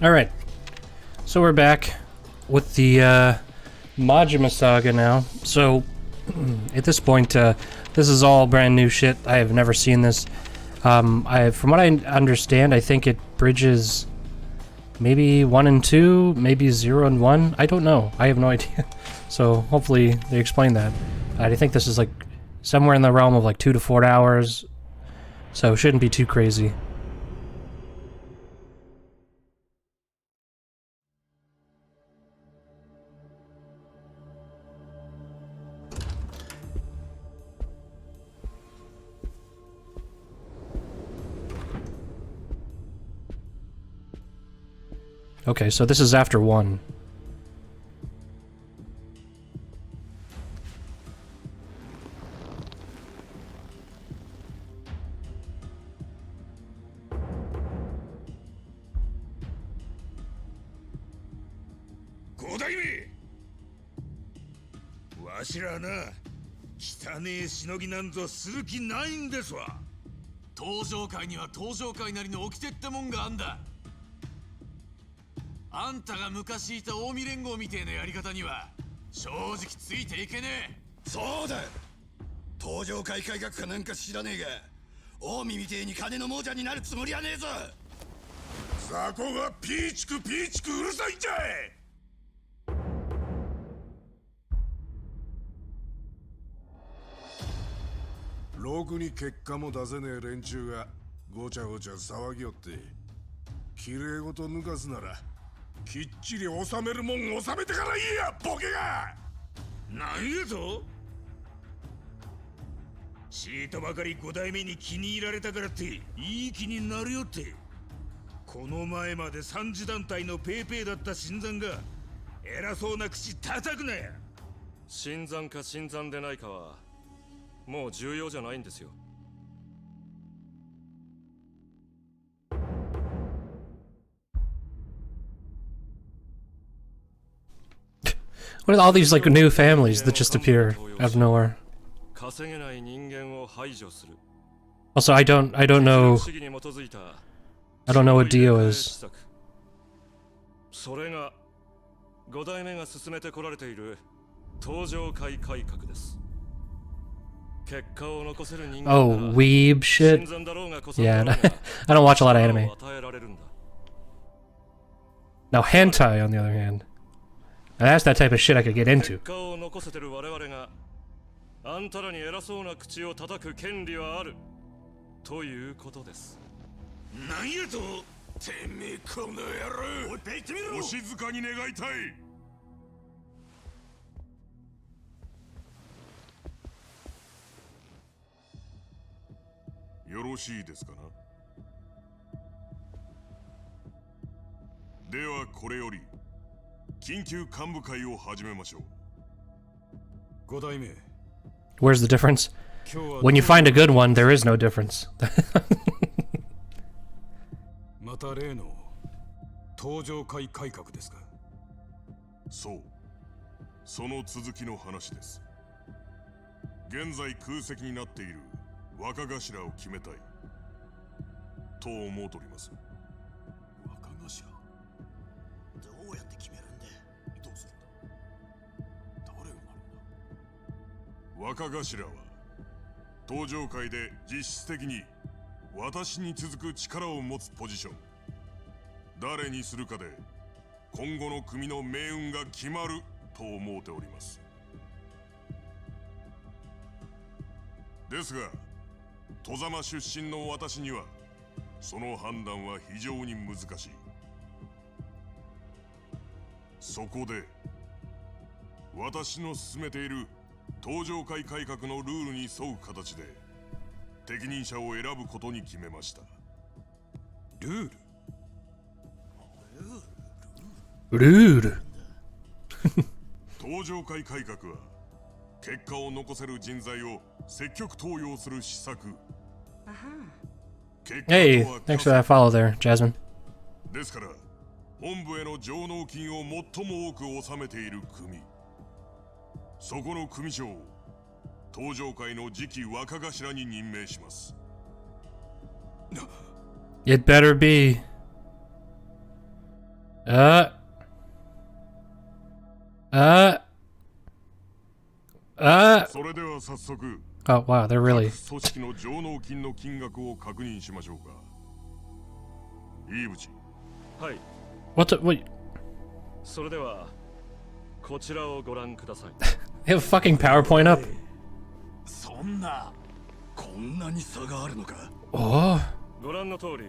Alright, so we're back with the Majima Saga now. So, at this point, this is all brand new shit. I have never seen this. From what I understand, I think it bridges maybe 1 and 2, maybe 0 and 1. I don't know. I have no idea. So, hopefully they explain that. I think this is like somewhere in the realm of like 2 to 4 hours. So, it shouldn't be too crazy. Okay, so this is after 1.あんたが昔いた近江連合みてえなやり方には正直ついていけねえ。そうだ。東上会改革かなんか知らねえが、近江みてえに金の亡者になるつもりはねえぞ。雑魚がピーチクうるさいんじゃい。ろくに結果も出せねえ連中がごちゃごちゃ騒ぎよって、きれいごと抜かすならきっちり収めるもん収めてから言えや、ボケが。なんやぞ。シートばかり5代目に気に入られたからっていい気になるよって。この前まで三次団体のペーペーだった新参が偉そうな口叩くなや。新参か新参でないかはもう重要じゃないんですよ。What are all these like new families that just appear out of nowhere? Also, I don't know what Dio is. それが5代目が進めてこられている東上会改革です。結果を残せる人間 Oh, weeb shit? Yeah, I don't watch a lot of anime. Now, hentai, on the other hand. Now, that's that type of shit I could get into. 結果を残せてる我々があんたらに偉そうな口を叩く権利はあるということです。なんやと。てめえこの野郎。おい、言ってみろ。お静かに願いたい。よろしいですかな。ではこれより緊急幹部会を始めましょう。5代目。Where's the difference? When you find a good one, there is no difference. また例の東上会改革ですか。そう、その続きの話です。現在空席になっている若頭を決めたいと思うとります。若頭どうやって決めるんで。どうするんだ。誰をなるんだ。若頭は東上会で実質的に私に続く力を持つポジション。誰にするかで今後の組の命運が決まると思うております。ですが戸様出身の私にはその判断は非常に難しい。そこで私の進めている東上会改革のルールに沿う形で適任者を選ぶことに決めました。ルール。ルール。東上会改革は結果を残せる人材を積極登用する施策。Hey, thanks for that follow there, Jasmine. ですから本部への上納金を最も多く納めている組、そこの組長を東上会の次期若頭に任命します。It better be. Uh. Oh wow, they're really. 組織の上納金の金額を確認しましょうか。いいぶち。はい。What the wait? それではこちらをご覧ください。They have a fucking PowerPoint up. そんな、こんなに差があるのか。Oh. ご覧の通り、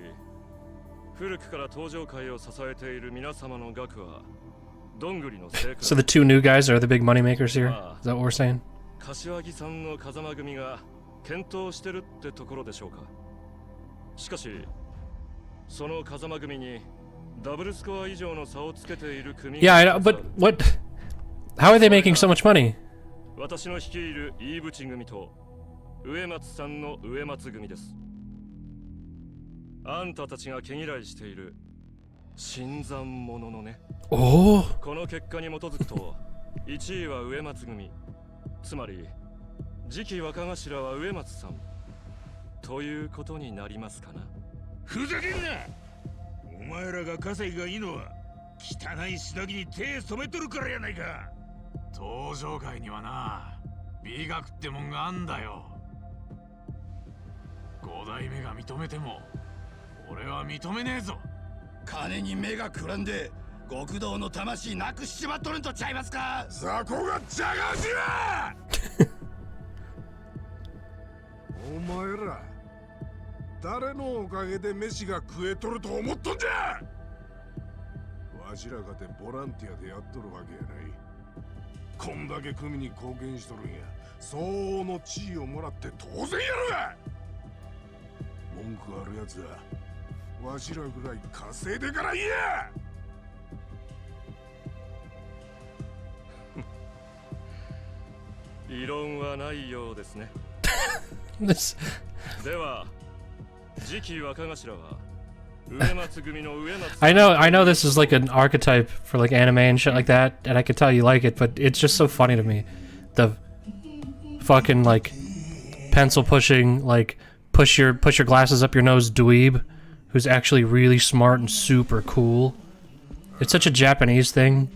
古くから登場界を支えている皆様の額はどんぐりの成果。So the two new guys are the big money makers here. Is that what we're saying? 柏木さんの風間組が検討してるってところでしょうか。しかし、その風間組にダブルスコア以上の差をつけている組。Yeah, I know, but what? How are they making so much money? 私の率いる飯淵組と植松さんの植松組です。あんたたちが毛嫌いしている新参者のね。Oh. この結果に基づくと1位は植松組、つまり次期若頭は植松さんということになりますかな。ふざけんな。お前らが稼ぎがいいのは汚い下着に手染めとるからやないか。登場界にはな、美学ってもんがあんだよ。五代目が認めても俺は認めねえぞ。金に目がくらんで極道の魂なくしちまっとるんとちゃいますか。雑魚がジャガジはお前ら誰のおかげで飯が食えとると思っとんじゃ。わしらかてボランティアでやっとるわけやない。こんだけ組に貢献しとるんや。相応の地位をもらって当然やろが。文句あるやつはわしらぐらい稼いでから言えや。異論はないようですね。This. では次期若頭は植松組の植松。I know this is like an archetype for like anime and shit like that, and I can tell you like it, but it's just so funny to me. The fucking like pencil pushing, like push your glasses up your nose dweeb, who's actually really smart and super cool. It's such a Japanese thing.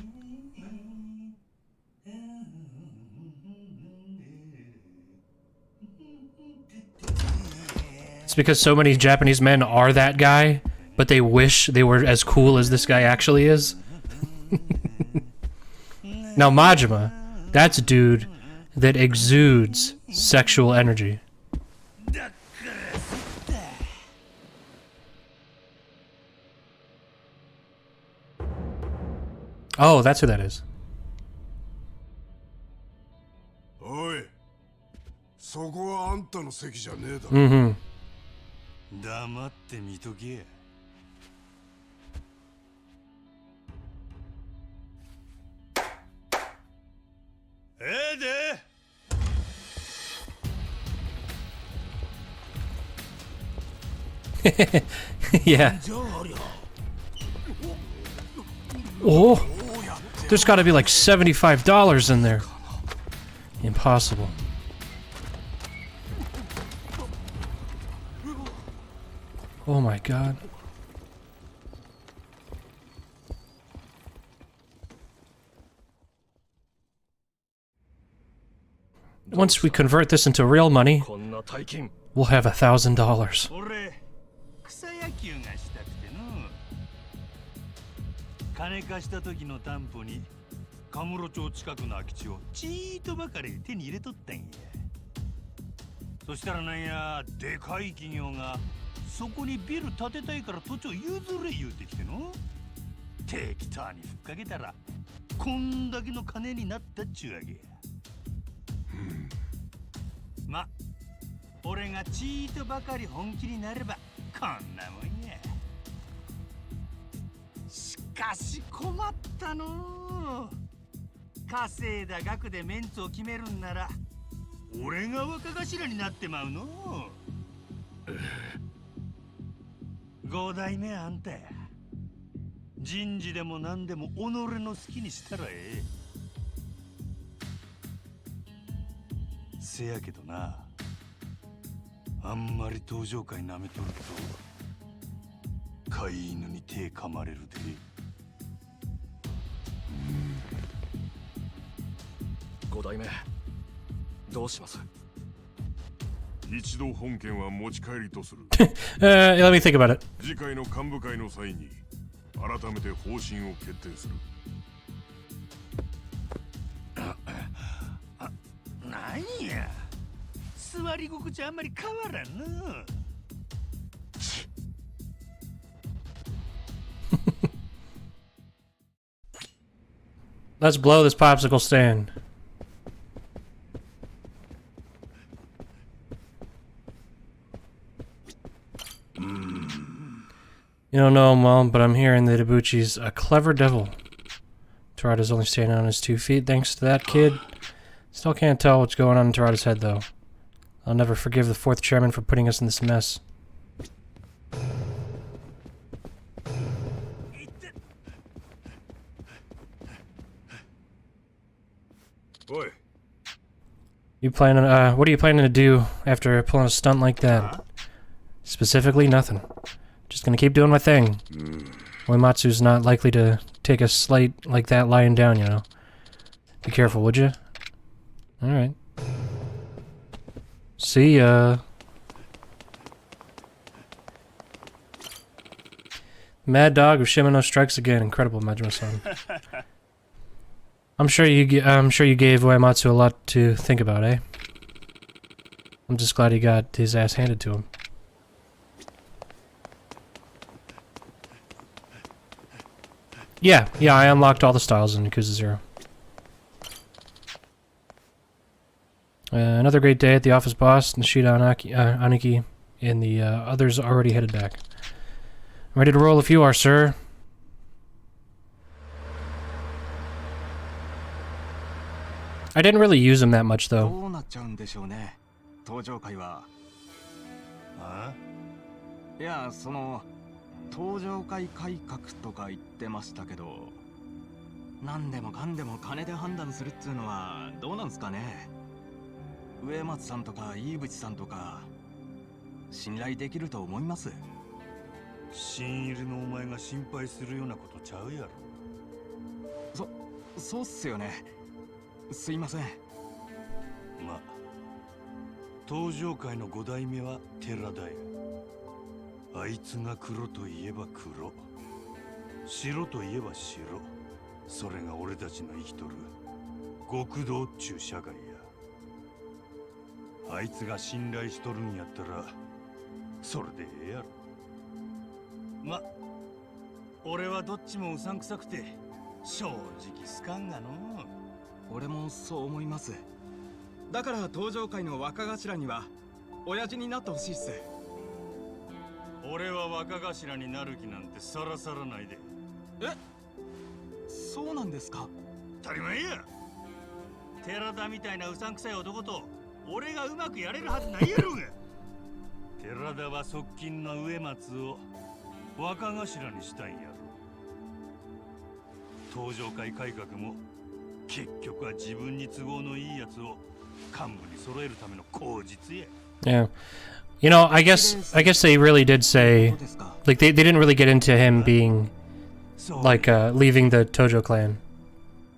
It's because so many Japanese men are that guy, but they wish they were as cool as this guy actually is. Now Majima, that's a dude that exudes sexual energy. Oh, that's who that is. おい、そこはあんたの席じゃねえだろ。Mm-hmm. 黙って見とけや。Yeah. Oh, there's got to be like $75 in there. Impossible. Oh my god. Once we convert this into real money, we'll have $1,000. 俺草野球がしたくての。金貸した時の担保にカムロ町近くの空き地をちーっとばかり手に入れとったんや。そしたらなんや、でかい企業がそこにビル建てたいから土地を譲れ言うてきての。適当にふっかけたらこんだけの金になったっちゅうわけや。ま、俺がちーっとばかり本気になればこんなもんや。しかし困ったの。稼いだ額でメンツを決めるんなら俺が若頭になってまうの。5代目あんたや。人事でも何でも己の好きにしたらええ。せやけどな、あんまり登場界なめとると飼い犬に手噛まれるで。5代目どうします？一度本件は持ち帰りとする。Let me think about it. 次回の幹部会の際に改めて方針を決定する。何や、座り心地あんまり変わらんの。Let's blow this popsicle stand. You don't know him well, but I'm hearing that Ibuchi's a clever devil. Terada's only standing on his 2 feet thanks to that kid. Still can't tell what's going on in Terada's head, though. I'll never forgive the 4th chairman for putting us in this mess. Oi. What are you planning to do after pulling a stunt like that? Specifically, nothing. Just gonna keep doing my thing. Uematsu's not likely to take a slight like that lying down, you know. Be careful, would you? Alright. See ya. Mad Dog of Shimano strikes again. Incredible, Majima-san. I'm sure you gave Uematsu a lot to think about, eh? I'm just glad he got his ass handed to him. Yeah, I unlocked all the styles in Yakuza 0. Another great day at the office boss, Nishida Aniki, and the others already headed back. Ready to roll if you are, sir. I didn't really use him that much, though. どうなっちゃうんでしょうね、登場会は。いや、その登場会改革とか言ってましたけど、何でもかんでも金で判断するっつうのはどうなんすかね。植松さんとか飯渕さんとか信頼できると思います？新入りのお前が心配するようなことちゃうやろ。そうっすよね。すいません。まあ、登場界の5代目は寺田や。あいつが黒といえば黒、白といえば白。それが俺たちの生きとる極道っちゅう社会や。あいつが信頼しとるんやったらそれでええやろ。ま、俺はどっちもうさんくさくて正直好かんがの。俺もそう思います。だから登場会の若頭には親父になってほしいっす。俺は若頭になる気なんてさらさらないで。そうなんですか？当たり前や。寺田みたいなうさんくさい男と俺がうまくやれるはずないやろが。寺田は側近の植松を若頭にしたんやろ。登場会改革も結局は自分に都合のいいやつを幹部に揃えるための口実や。Yeah. You know, I guess they really did say, like, they didn't really get into him being, like, leaving the Tojo clan.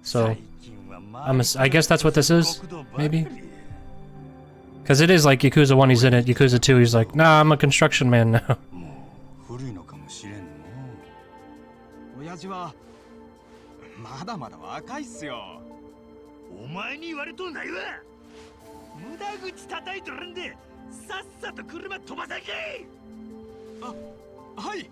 So, I guess that's what this is, maybe? Because it is like Yakuza 1, he's in it. Yakuza 2, he's like, nah, I'm a construction man now. 親父はまだまだ若いっすよ。お前に言われとんないわ。無駄口叩いとるんでさっさと車飛ばさけ。はい。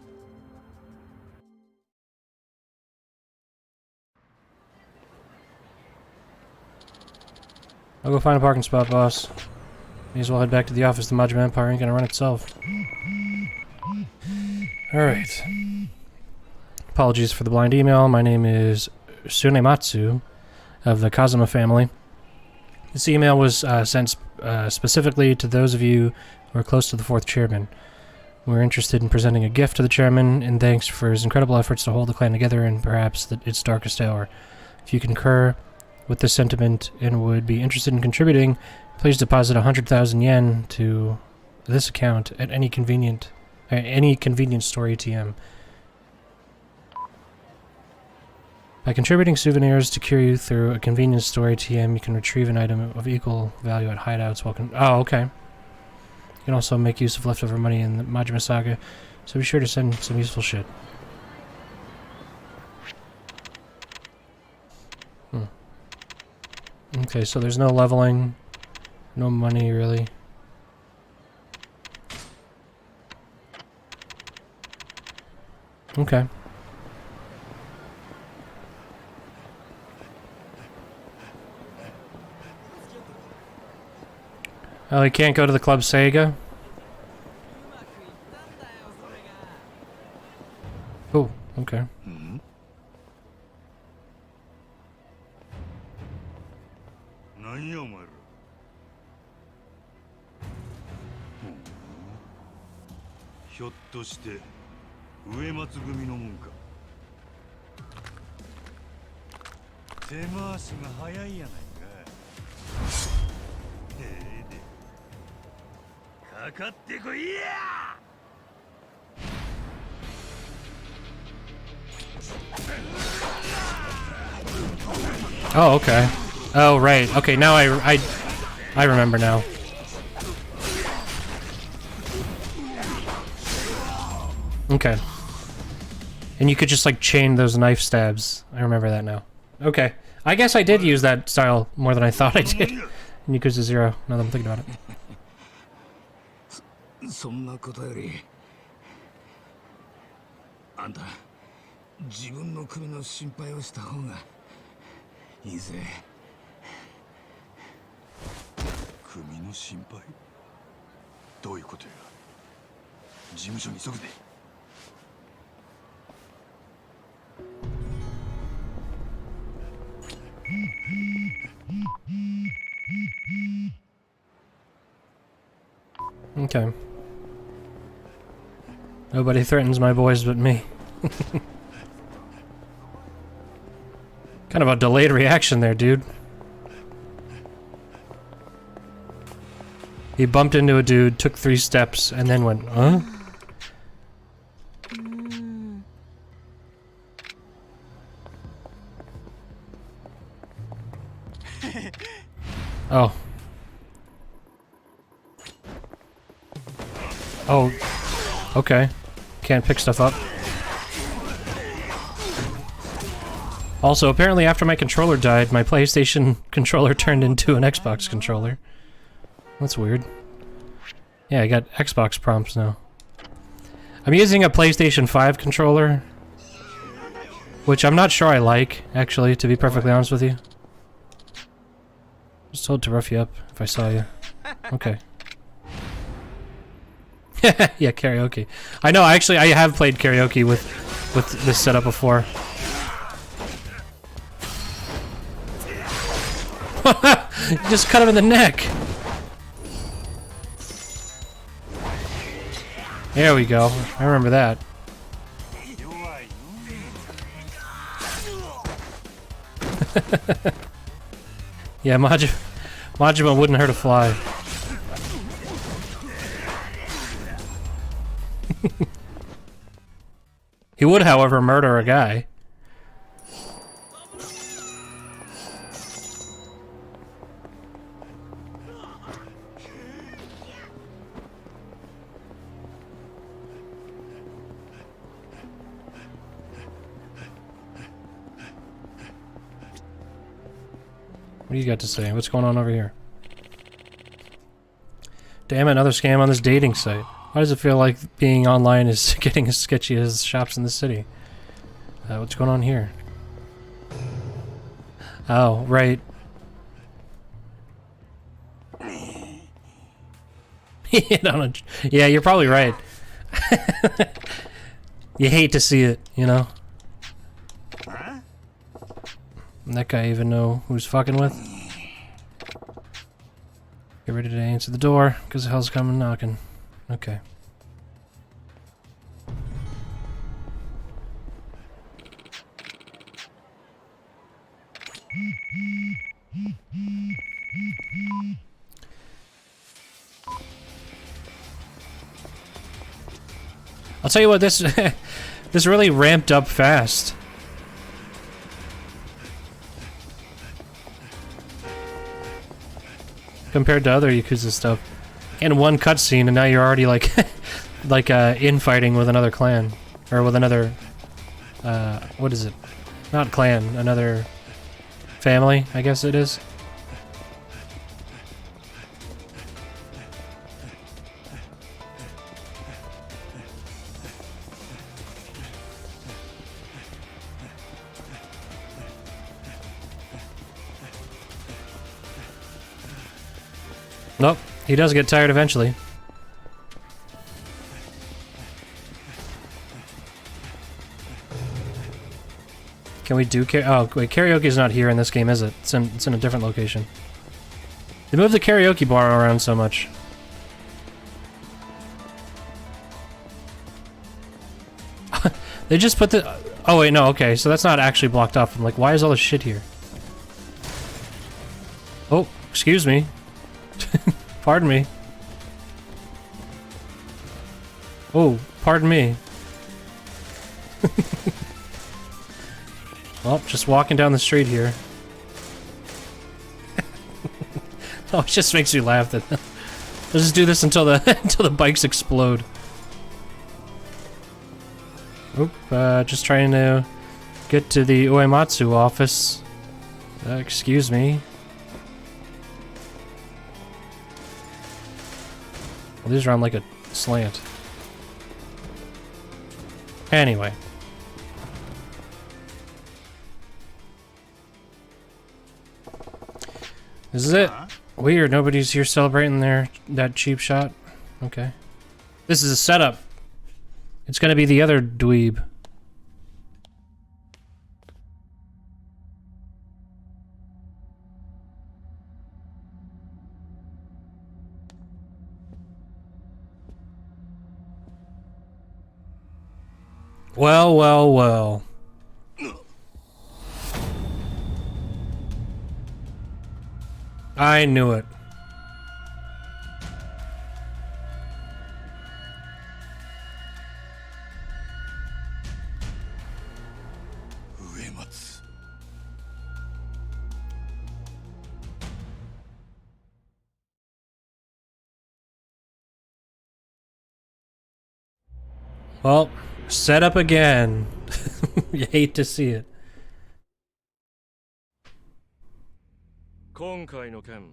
I'll go find a parking spot, boss. May as well head back to the office. The Majima Empire ain't gonna run itself. Alright. Apologies for the blind email. My name is Tsunematsu of the Kazuma family. This email was sent specifically to those of you who are close to the 4th chairman. We're interested in presenting a gift to the chairman in thanks for his incredible efforts to hold the clan together in perhaps its darkest hour. If you concur with this sentiment and would be interested in contributing, please deposit 100,000 yen to this account at any convenience store ATM. By contributing souvenirs to Kiryu through a convenience store ATM, you can retrieve an item of equal value at hideouts. Oh, okay. You can also make use of leftover money in the Majima Saga, so be sure to send some useful shit. Okay, so there's no leveling, no money really. Okay. Oh, he can't go to the Club Sega? Oh, okay. Oh, okay. Oh, right. Okay, now I remember now. Okay. And you could just, like, chain those knife stabs. I remember that now. Okay. I guess I did use that style more than I thought I did in Yakuza 0, now that I'm thinking about it. そんなことよりあんた自分の首の心配をした方がいいぜ。首の心配？どういうことや？事務所に急ぐぜ。Okay. Nobody threatens my boys but me. Kind of a delayed reaction there, dude. He bumped into a dude, took 3 steps, and then went, huh? Oh. Oh. Okay. Can't pick stuff up. Also, apparently after my controller died, my PlayStation controller turned into an Xbox controller. That's weird. Yeah, I got Xbox prompts now. I'm using a PlayStation 5 controller, which I'm not sure I like, actually, to be perfectly honest with you. Just told to rough you up if I saw you. Okay. Yeah, karaoke. I know, actually, I have played karaoke with this setup before. Just cut him in the neck. There we go. I remember that. Yeah, Majima wouldn't hurt a fly. He would, however, murder a guy. What do you got to say? What's going on over here? Damn it, another scam on this dating site. Why does it feel like being online is getting as sketchy as shops in the city? What's going on here? Oh, right. Yeah, you're probably right. You hate to see it, you know? And that guy even know who's fucking with? Get ready to answer the door, because hell's coming knocking. Okay. I'll tell you what, this this really ramped up fast. compared to other Yakuza stuff. In one cutscene, and now you're already like, infighting with another clan, or with another, what is it? Not clan, another family, I guess it is. Nope, he does get tired eventually. Can we do oh, wait, karaoke's not here in this game, is it? It's in a different location. They moved the karaoke bar around so much. They just put the... Oh wait, no, okay, so that's not actually blocked off. I'm like, why is all this shit here? Oh, excuse me. Pardon me. Oh, pardon me. Well, just walking down the street here. Oh, it just makes me laugh that let's just do this until the until the bikes explode. Oop, just trying to get to the Uematsu office. Excuse me. Well, these are on like a slant. Anyway. This is it. Weird, nobody's here celebrating that cheap shot. Okay. This is a setup. It's gonna be the other dweeb. Well, well, well. I knew it. Uematsu. Well, set up again. You hate to see it. 今回の件、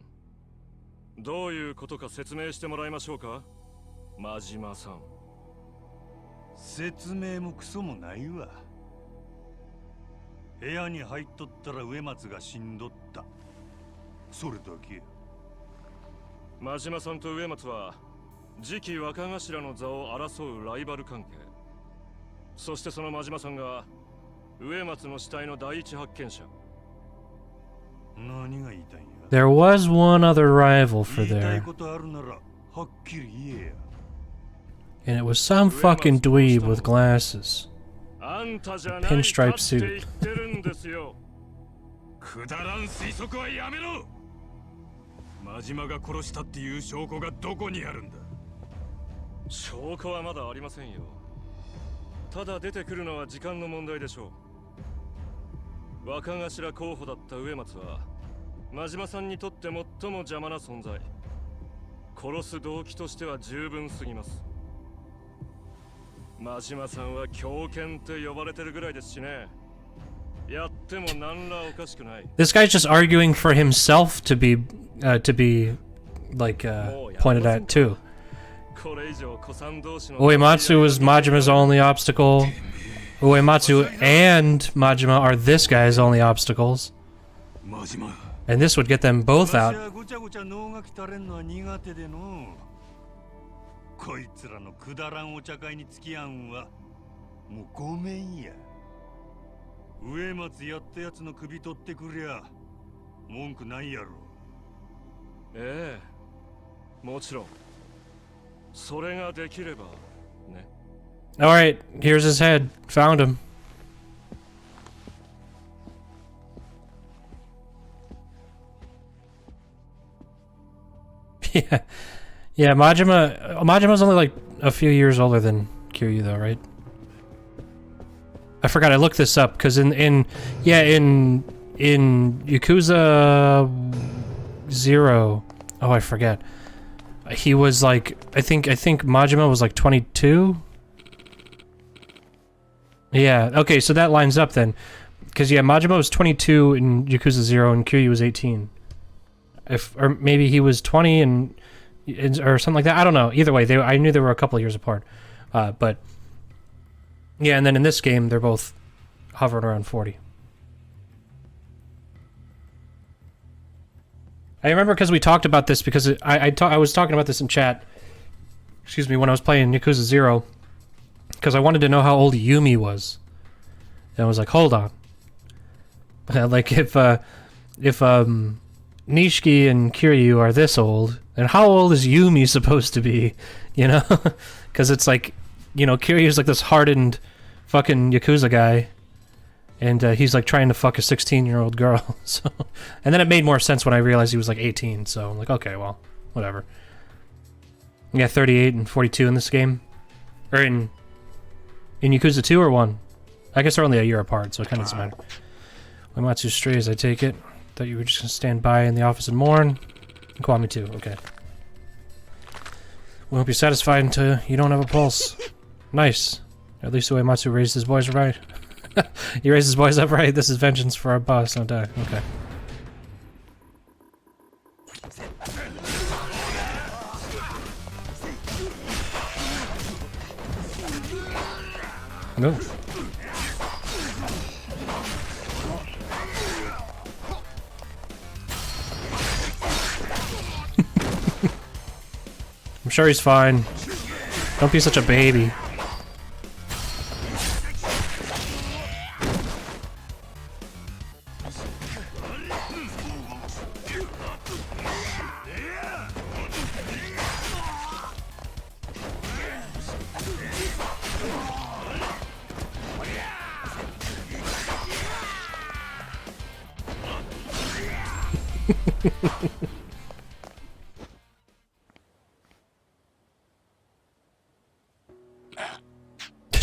どういうことか説明してもらいましょうか、真島さん。説明もクソもないわ。部屋に入っとったら植松が死んどった。それだけ。真島さんと植松は次期若頭の座を争うライバル関係。そしてその真島さんが植松の死体の第一発見者。 There was one other rival for there. And it was some fucking dweeb with glasses. A pinstripe suit. くだらん推測はやめろ。真島が殺したっていう証拠がどこにあるんだ。証拠はまだありませんよ。ただ出てくるのは時間の問題でしょう。若頭候補だった植松は真島さんにとって最も邪魔な存在。殺す動機としては十分すぎます。真島さんは狂犬って呼ばれてるぐらいですしね。やっても何らおかしくない。This guy's just arguing for himself to be pointed at too. Uematsu was Majima's only obstacle. Uematsu and Majima are this guy's only obstacles. And this would get them both out. こいつらのくだらんお茶会に付き合うんはもうごめんや。植松やったやつの首取ってくりゃ文句ないやろ。ええ、もちろん。それができればね。Alright, here's his head. Found him. Yeah. Yeah, Majima's only like a few years older than Kiryu though, right? I forgot I looked this up because in Yakuza 0, Oh, I forget. He was like, I think Majima was like 22? Yeah, okay, so that lines up then. Because, yeah, Majima was 22 in Yakuza 0 and Kiryu was 18. Or maybe he was 20 and or something like that. I don't know. Either way, I knew they were a couple of years apart. But, yeah, and then in this game, they're both hovering around 40. I remember because we talked about this because I was talking about this in chat, excuse me, when I was playing Yakuza 0, because I wanted to know how old Yumi was. And I was like, hold on. Like, if Nishiki and Kiryu are this old, then how old is Yumi supposed to be? You know? Because it's like, you know, Kiryu's like this hardened fucking Yakuza guy. And he's like trying to fuck a 16-year-old girl. So, and then it made more sense when I realized he was like 18. So I'm like, okay, well, whatever. Yeah, 38 and 42 in this game, or in Yakuza 2 or 1. I guess they're only a year apart, so it kind of doesn't matter. Uematsu strays, I take it. Thought you were just gonna stand by in the office and mourn. And Kiwami too. Okay. We won't be satisfied until you don't have a pulse. Nice. At least Uematsu raised his boys right. He raised his boys up right. This is vengeance for our boss. Don't die. Okay. No. I'm sure he's fine. Don't be such a baby.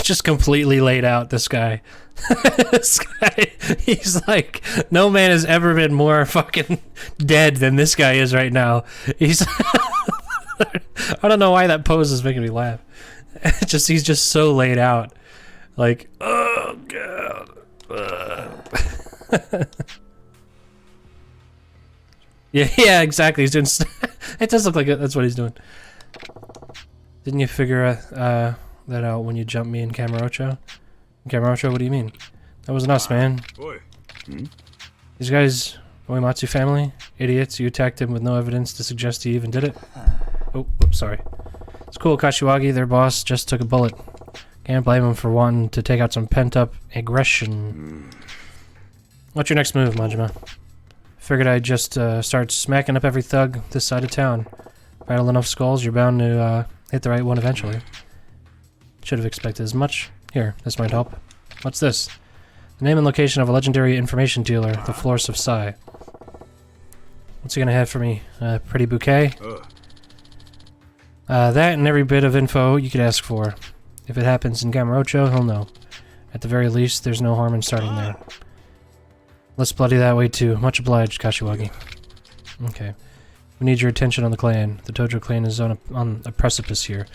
Just completely laid out, this guy. This guy, he's like, no man has ever been more fucking dead than this guy is right now. He's I don't know why that pose is making me laugh. He's just so laid out. Like, oh god. Yeah, exactly. He's doing it does look like that's what he's doing. Didn't you figure that out when you jumped me in Kamurocho? Kamurocho, what do you mean? That wasn't us, man. These guys, Uematsu family, idiots. You attacked him with no evidence to suggest he even did it. Oh, whoops, sorry. It's cool, Kashiwagi, their boss, just took a bullet. Can't blame him for wanting to take out some pent-up aggression. What's your next move, Majima? Figured I'd just start smacking up every thug this side of town. Battle enough skulls, you're bound to hit the right one eventually. Should have expected as much. Here, this might help. What's this? The name and location of a legendary information dealer, the Florist of Sai. What's he gonna have for me? A pretty bouquet? That and every bit of info you could ask for. If it happens in Kamurocho, he'll know. At the very least, there's no harm in starting there. Let's bloody that way too. Much obliged, Kashiwagi. Okay. We need your attention on the clan. The Tojo clan is on a precipice here.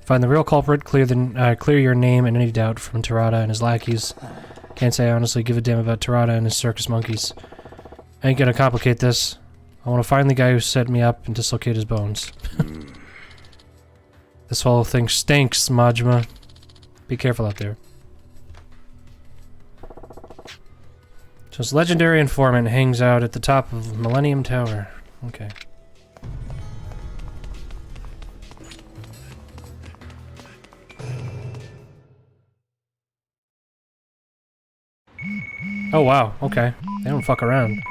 Find the real culprit, clear your name and any doubt from Terada and his lackeys. Can't say I honestly give a damn about Terada and his circus monkeys. I ain't gonna complicate this. I want to find the guy who set me up and dislocate his bones. This whole thing stinks, Majima. Be careful out there. So this legendary informant hangs out at the top of Millennium Tower. Okay. Oh wow, okay. They don't fuck around.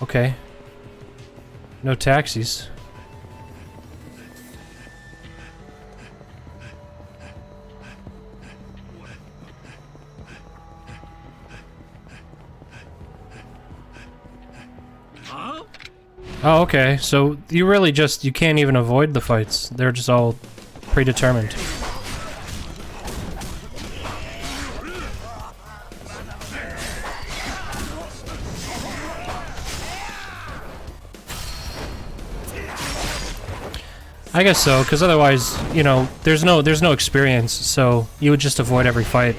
Okay. No taxis. Oh, okay. So you really you can't even avoid the fights. They're just all predetermined. I guess so, because otherwise, you know, there's no experience, so you would just avoid every fight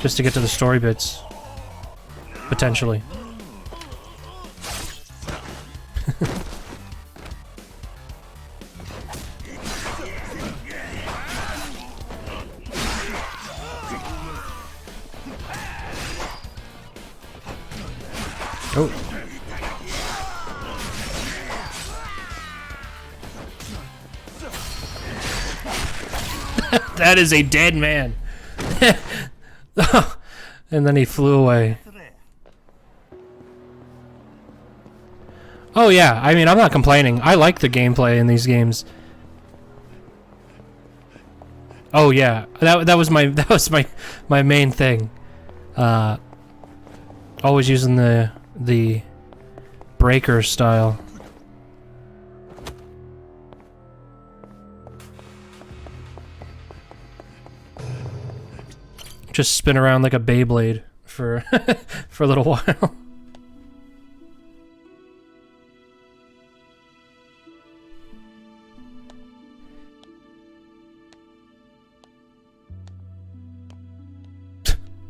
just to get to the story bits, potentially. Oh. That is a dead man. And then he flew away. Oh yeah, I mean, I'm not complaining. I like the gameplay in these games. Oh yeah, that was my main thing. Always using the breaker style. Just spin around like a Beyblade for for a little while.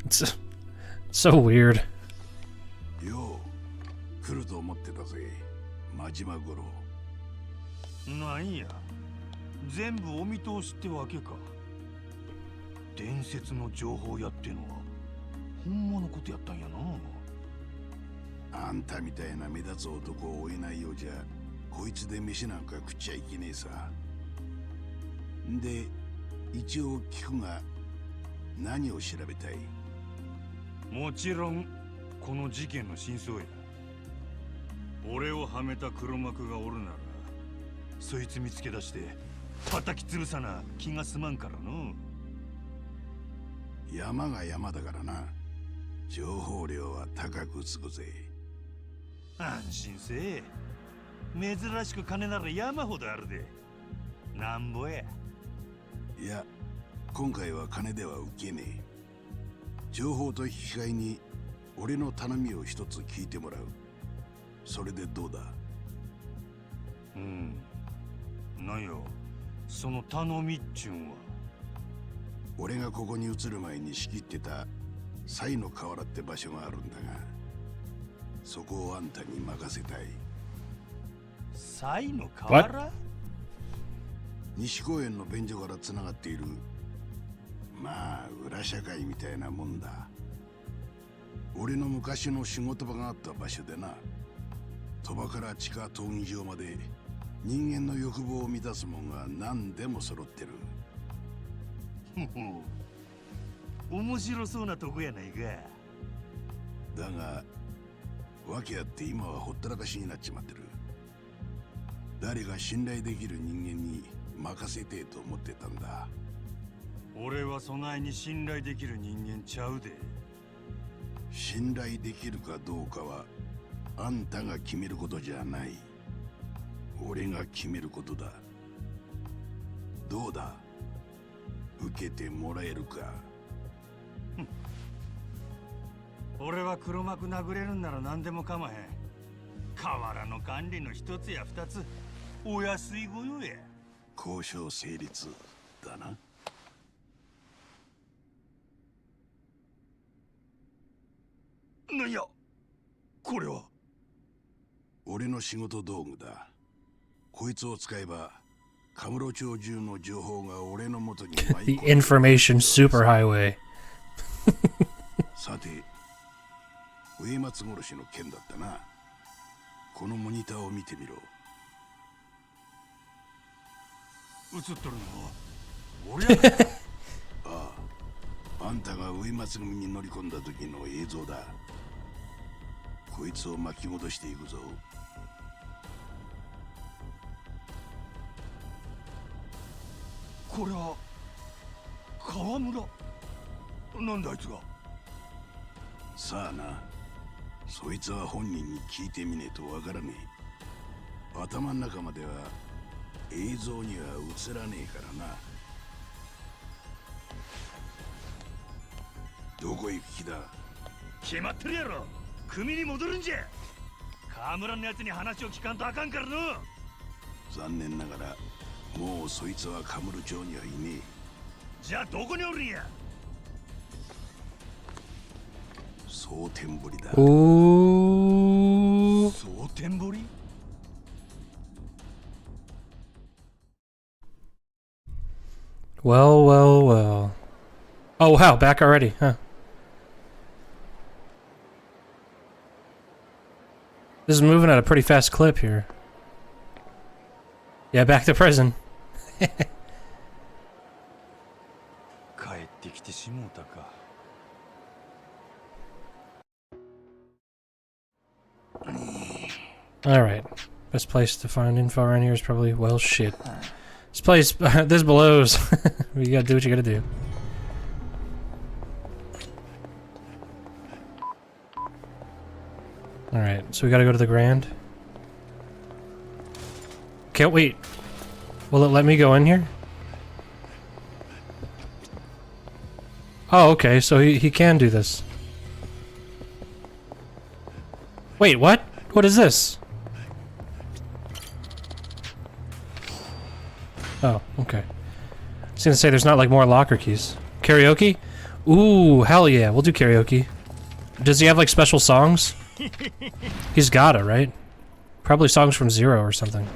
It's so weird. Yo, 来ると思ってたぜ、真島五郎。なんや、全部お見通しってわけか。伝説の情報やってのは本物のことやったんやな。あんたみたいな目立つ男を追えないようじゃ、こいつで飯なんか食っちゃいけねえさ。で、一応聞くが、何を調べたい？もちろんこの事件の真相や。俺をはめた黒幕がおるなら、そいつ見つけ出して叩き潰さな気が済まんからの。山が山だからな。情報量は高くつくぜ。安心せえ。珍しく金なら山ほどあるで。なんぼや。いや、今回は金では受けねえ。情報と引き換えに俺の頼みを一つ聞いてもらう。それでどうだ？なんよ、その頼みっちゅうんは。俺がここに移る前に仕切ってた西の河原って場所があるんだが、そこをあんたに任せたい。西の河原？西公園の便所からつながっている、まあ裏社会みたいなもんだ。俺の昔の仕事場があった場所でな。鳥羽から地下闘技場まで人間の欲望を満たすもんが何でも揃ってる。面白そうなとこやないか。だが訳あって今はほったらかしになっちまってる。誰が信頼できる人間に任せてえと思ってたんだ。俺はそないに信頼できる人間ちゃうで。信頼できるかどうかはあんたが決めることじゃない。俺が決めることだ。どうだ？受けてもらえるか？俺は黒幕殴れるんなら何でも構へん。河原の管理の一つや二つお安いご用や。交渉成立だな。なんやこれは。俺の仕事道具だ。こいつを使えばカムロ町中の情報が俺の元に舞い The information superhighway. さて、植松殺しの件だったな。このモニターを見てみろ。映っとるの俺や。ああ、あんたが植松組に乗り込んだ時の映像だ。こいつを巻き戻していくぞ。これは川村。なんだあいつが。さあな、そいつは本人に聞いてみねえとわからねえ。頭の中までは映像には映らねえからな。どこ行く気だ？決まってるやろ。組に戻るんじゃ。川村のやつに話を聞かんとあかんからの。残念ながらもうそいつはカムロ町にはいねえ。じゃあどこにおるんや。蒼天堀だ。Ooh. 蒼天堀。Well, well, well. Oh, wow, back already, huh? This is moving at a pretty fast clip here. Yeah, back to prison. 帰ってきてしもうたか。Alright. Best place to find info around here is probably, well, shit. This place, this blows. You gotta do what you gotta do. Alright, so we gotta go to the Grand. Can't wait. Will it let me go in here? Oh, okay, so he can do this. Wait, what? What is this? Oh, okay. I was gonna say there's not like more locker keys. Karaoke? Ooh, hell yeah, we'll do karaoke. Does he have like special songs? He's gotta, right? Probably songs from Zero or something.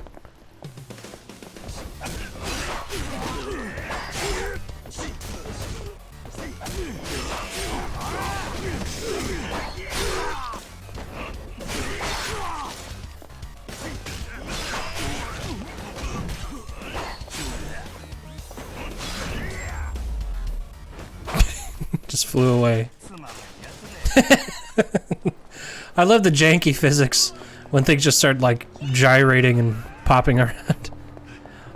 Just flew away. I love the janky physics when things just start like gyrating and popping around.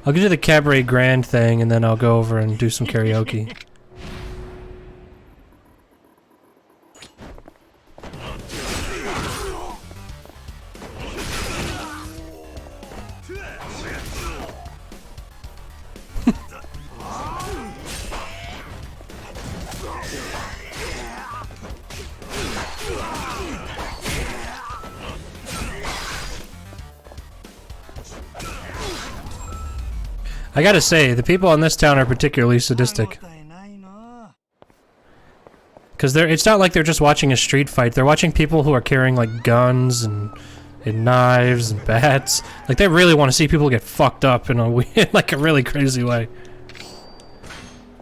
I'll do the Cabaret Grand thing and then I'll go over and do some karaoke. I gotta say, the people in this town are particularly sadistic. Because it's not like they're just watching a street fight, they're watching people who are carrying like guns and knives and bats. Like they really want to see people get fucked up in a like a really crazy way.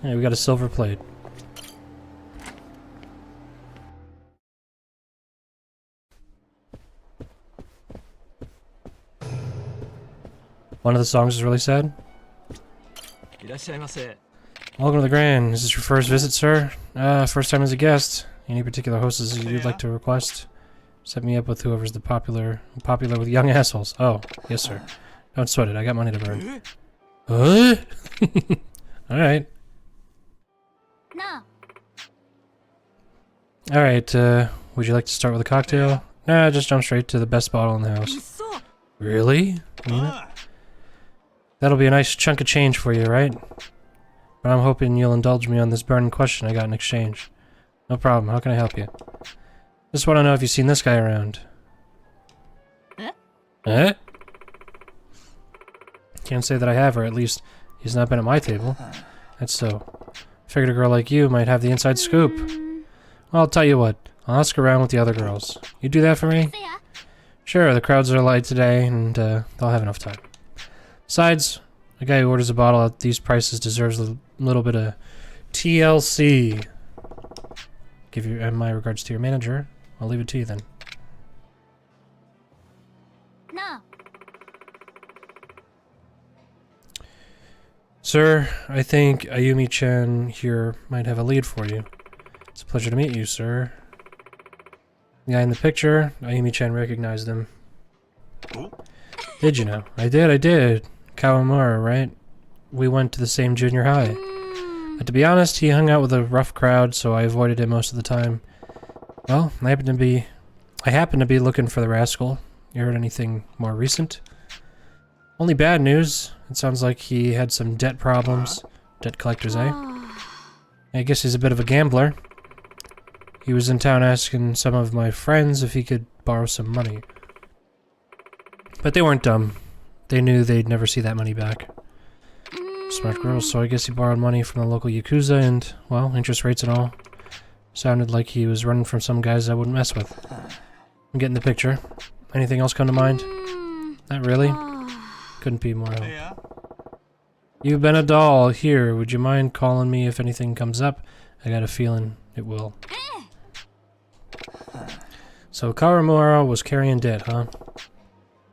Yeah, we got a silver plate. One of the songs is really sad. Welcome to the Grand. Is this your first visit, sir? First time as a guest. Any particular hostess you'd like to request? Set me up with whoever's the popular with young assholes. Oh, yes, sir. Don't sweat it. I got money to burn. What? Alright. Alright, would you like to start with a cocktail? Nah, just jump straight to the best bottle in the house. Really? That'll be a nice chunk of change for you, right? But I'm hoping you'll indulge me on this burning question I got in exchange. No problem. How can I help you? Just want to know if you've seen this guy around. Eh? Can't say that I have, or at least he's not been at my table. That's so. Figured a girl like you might have the inside scoop. Well, I'll tell you what. I'll ask around with the other girls. You do that for me? Sure, the crowds are light today, and they'll have enough time. Besides, a guy who orders a bottle at these prices deserves a little bit of TLC. Give you my regards to your manager. I'll leave it to you then. Sir, I think Ayumi-chan here might have a lead for you. It's a pleasure to meet you, sir. The guy in the picture, Ayumi-chan recognized him. Did you know? I did. Kawamura, right? We went to the same junior high. But to be honest, he hung out with a rough crowd, so I avoided him most of the time. Well, I happen to be looking for the rascal. You heard anything more recent? Only bad news. It sounds like he had some debt problems. Debt collectors, eh? I guess he's a bit of a gambler. He was in town asking some of my friends if he could borrow some money. But they weren't dumb. They knew they'd never see that money back. Smart girl, so I guess he borrowed money from the local Yakuza and, well, interest rates and all. Sounded like he was running from some guys I wouldn't mess with. I'm getting the picture. Anything else come to mind? Not really. Couldn't be more. Yeah. You've been a doll. Here, would you mind calling me if anything comes up? I got a feeling it will. So Kawamura was carrying debt, huh?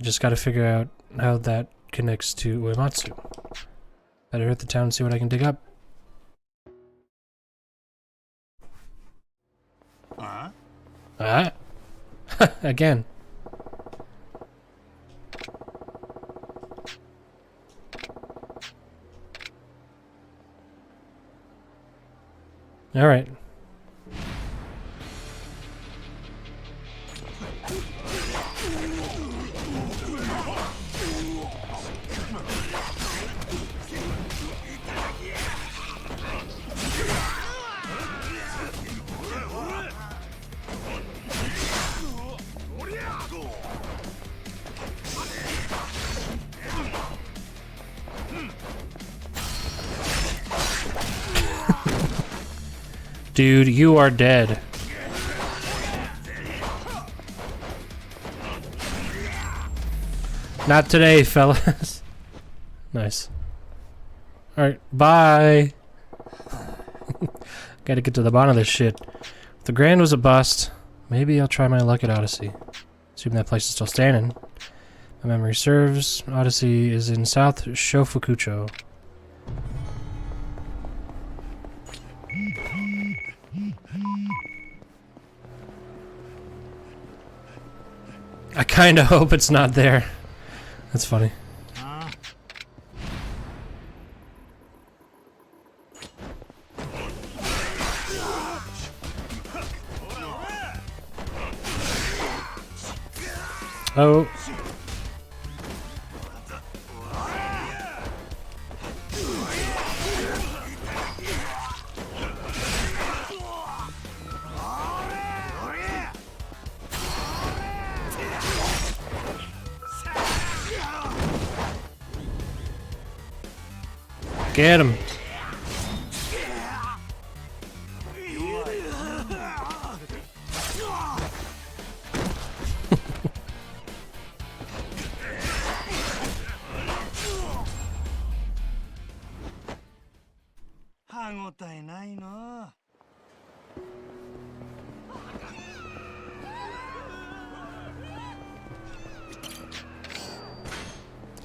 Just gotta figure out how that connects to Uematsu. Better hit the town and see what I can dig up. Ah? Again. Alright. Dude, you are dead. Not today, fellas. Nice. Alright, bye. Gotta get to the bottom of this shit. If the Grand was a bust, maybe I'll try my luck at Odyssey. Assume that place is still standing. My memory serves. Odyssey is in South Shofukucho. I kinda hope it's not there. That's funny. Oh. Get him.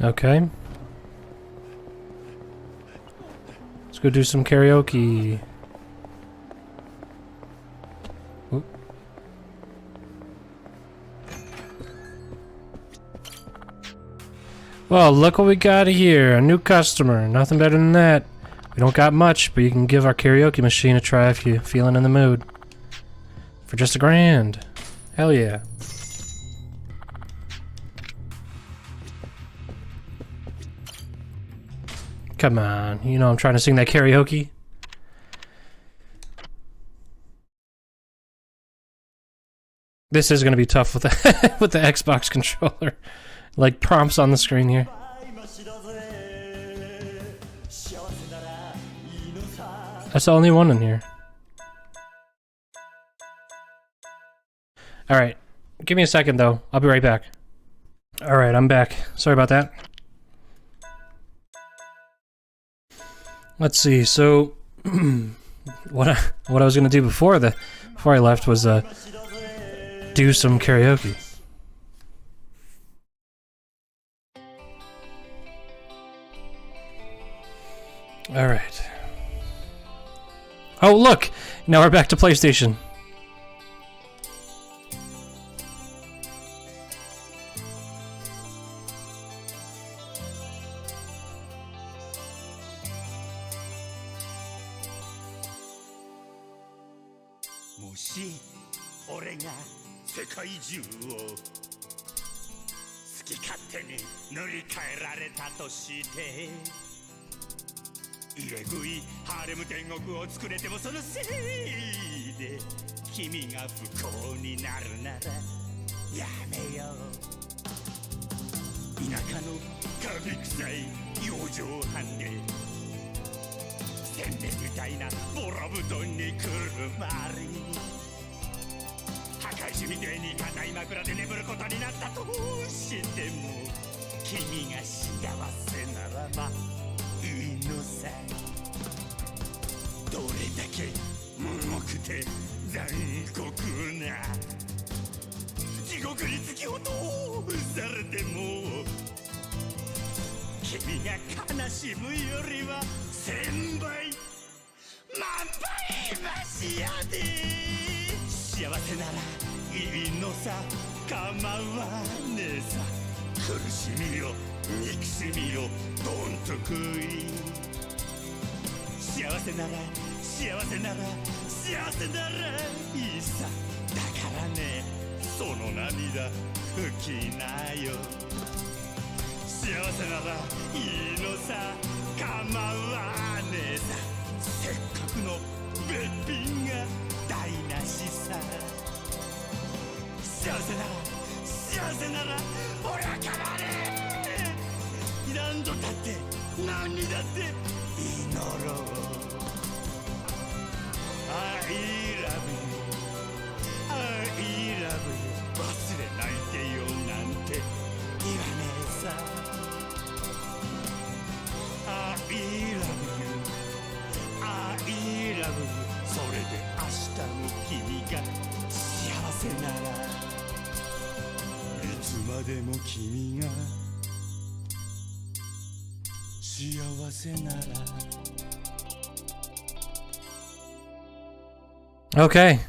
Okay. Let's go do some karaoke. Oop. Well, look what we got here. A new customer. Nothing better than that. We don't got much, but you can give our karaoke machine a try if you're feeling in the mood. For just $1,000. Hell yeah. Come on, you know I'm trying to sing that karaoke. This is gonna be tough with the with the Xbox controller. Like prompts on the screen here. That's the only one in here. Alright. Give me a second though. I'll be right back. Alright, I'm back. Sorry about that. Let's see, so what I was gonna do before I left was do some karaoke. Alright. Oh look! Now we're back to PlayStation. 天然みたいなボロ布団にくるまり破壊主義でに硬い枕で眠ることになったとしても君が幸せならばいいのさどれだけ重くて残酷な地獄に突き落とされても君が悲しむよりは1000倍万倍マシやで幸せならいいのさ構わねえさ苦しみよ憎しみよどんと食い幸せなら幸せなら幸せならいいさだからねその涙拭きなよ幸せならいいのさ構わねえさせっかくのべっぴんが台無しさ幸せなら俺は構わねえ何度だって何にだって祈ろう I love you I love you 忘れないでよなんて言わねえさ I love you I love you それで明日の君が幸せならいつまでも君が幸せなら Okay.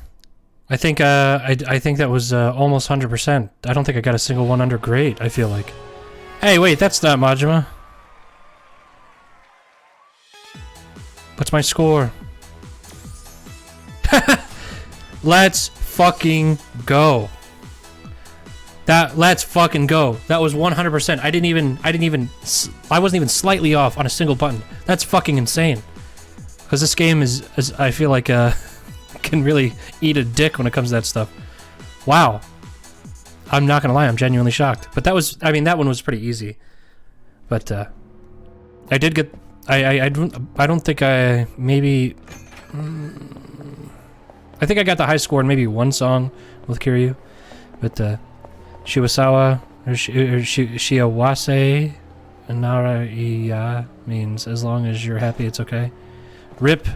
I think I think that was almost 100%. I don't think I got a single one under great, I feel like. Hey, wait, that's not Majima. What's my score? Let's fucking go. Let's fucking go. That was 100%. I wasn't even slightly off on a single button. That's fucking insane. Cuz this game is I feel like can really eat a dick when it comes to that stuff. Wow. I'm not gonna lie, I'm genuinely shocked. But that was, I mean, that one was pretty easy. But, I did get, I don't think I, maybe, I think I got the high score in maybe one song with Kiryu. But, Shiwasawa, or Shiawase, Nara Iya means as long as you're happy, it's okay. RIP.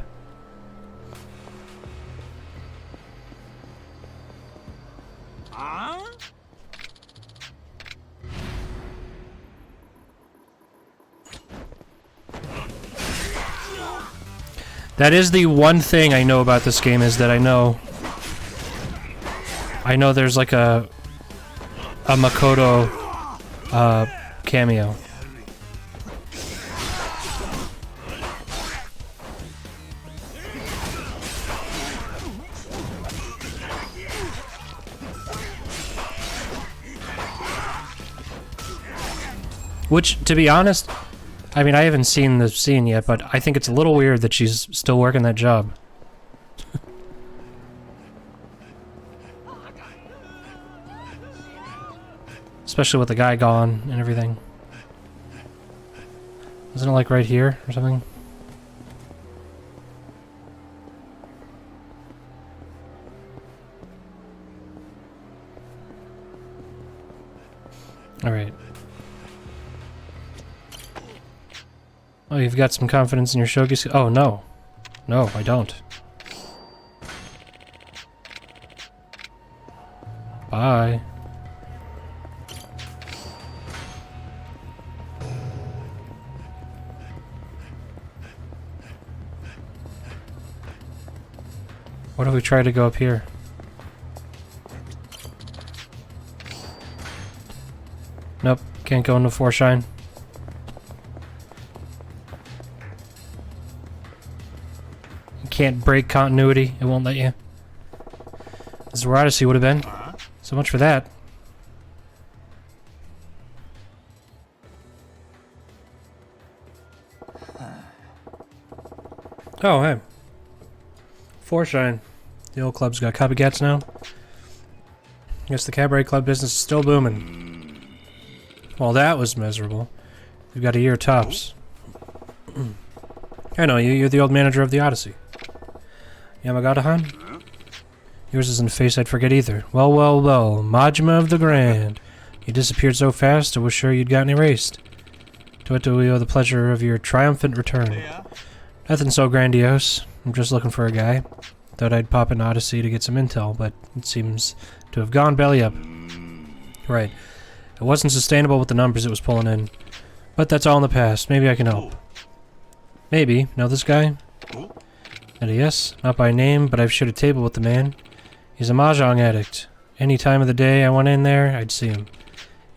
That is the one thing I know about this game, is that I know there's like a Makoto cameo. Which, to be honest, I mean, I haven't seen the scene yet, but I think it's a little weird that she's still working that job. Especially with the guy gone and everything. Isn't it like right here or something? Alright. Oh, you've got some confidence in your shogi. Oh, no. No, I don't. Bye. What if we try to go up here? Nope, can't go into Foreshine. Can't break continuity, it won't let you. This is where Odyssey would have been. So much for that. Oh, hey. Foreshine. The old club's got copycats now. Guess the cabaret club business is still booming. Well, that was miserable. We've got a year tops. I know you. You're the old manager of the Odyssey. Yamagata-han? Yours isn't a face I'd forget either. Well, well, well. Majima of the Grand. You disappeared so fast, I was sure you'd gotten erased. To what do we owe the pleasure of your triumphant return? Yeah. Nothing so grandiose. I'm just looking for a guy. Thought I'd pop in Odyssey to get some intel, but it seems to have gone belly up. Right. It wasn't sustainable with the numbers it was pulling in. But that's all in the past. Maybe I can help. Maybe. Know this guy? And yes, not by name, but I've shared a table with the man. He's a mahjong addict. Any time of the day I went in there, I'd see him.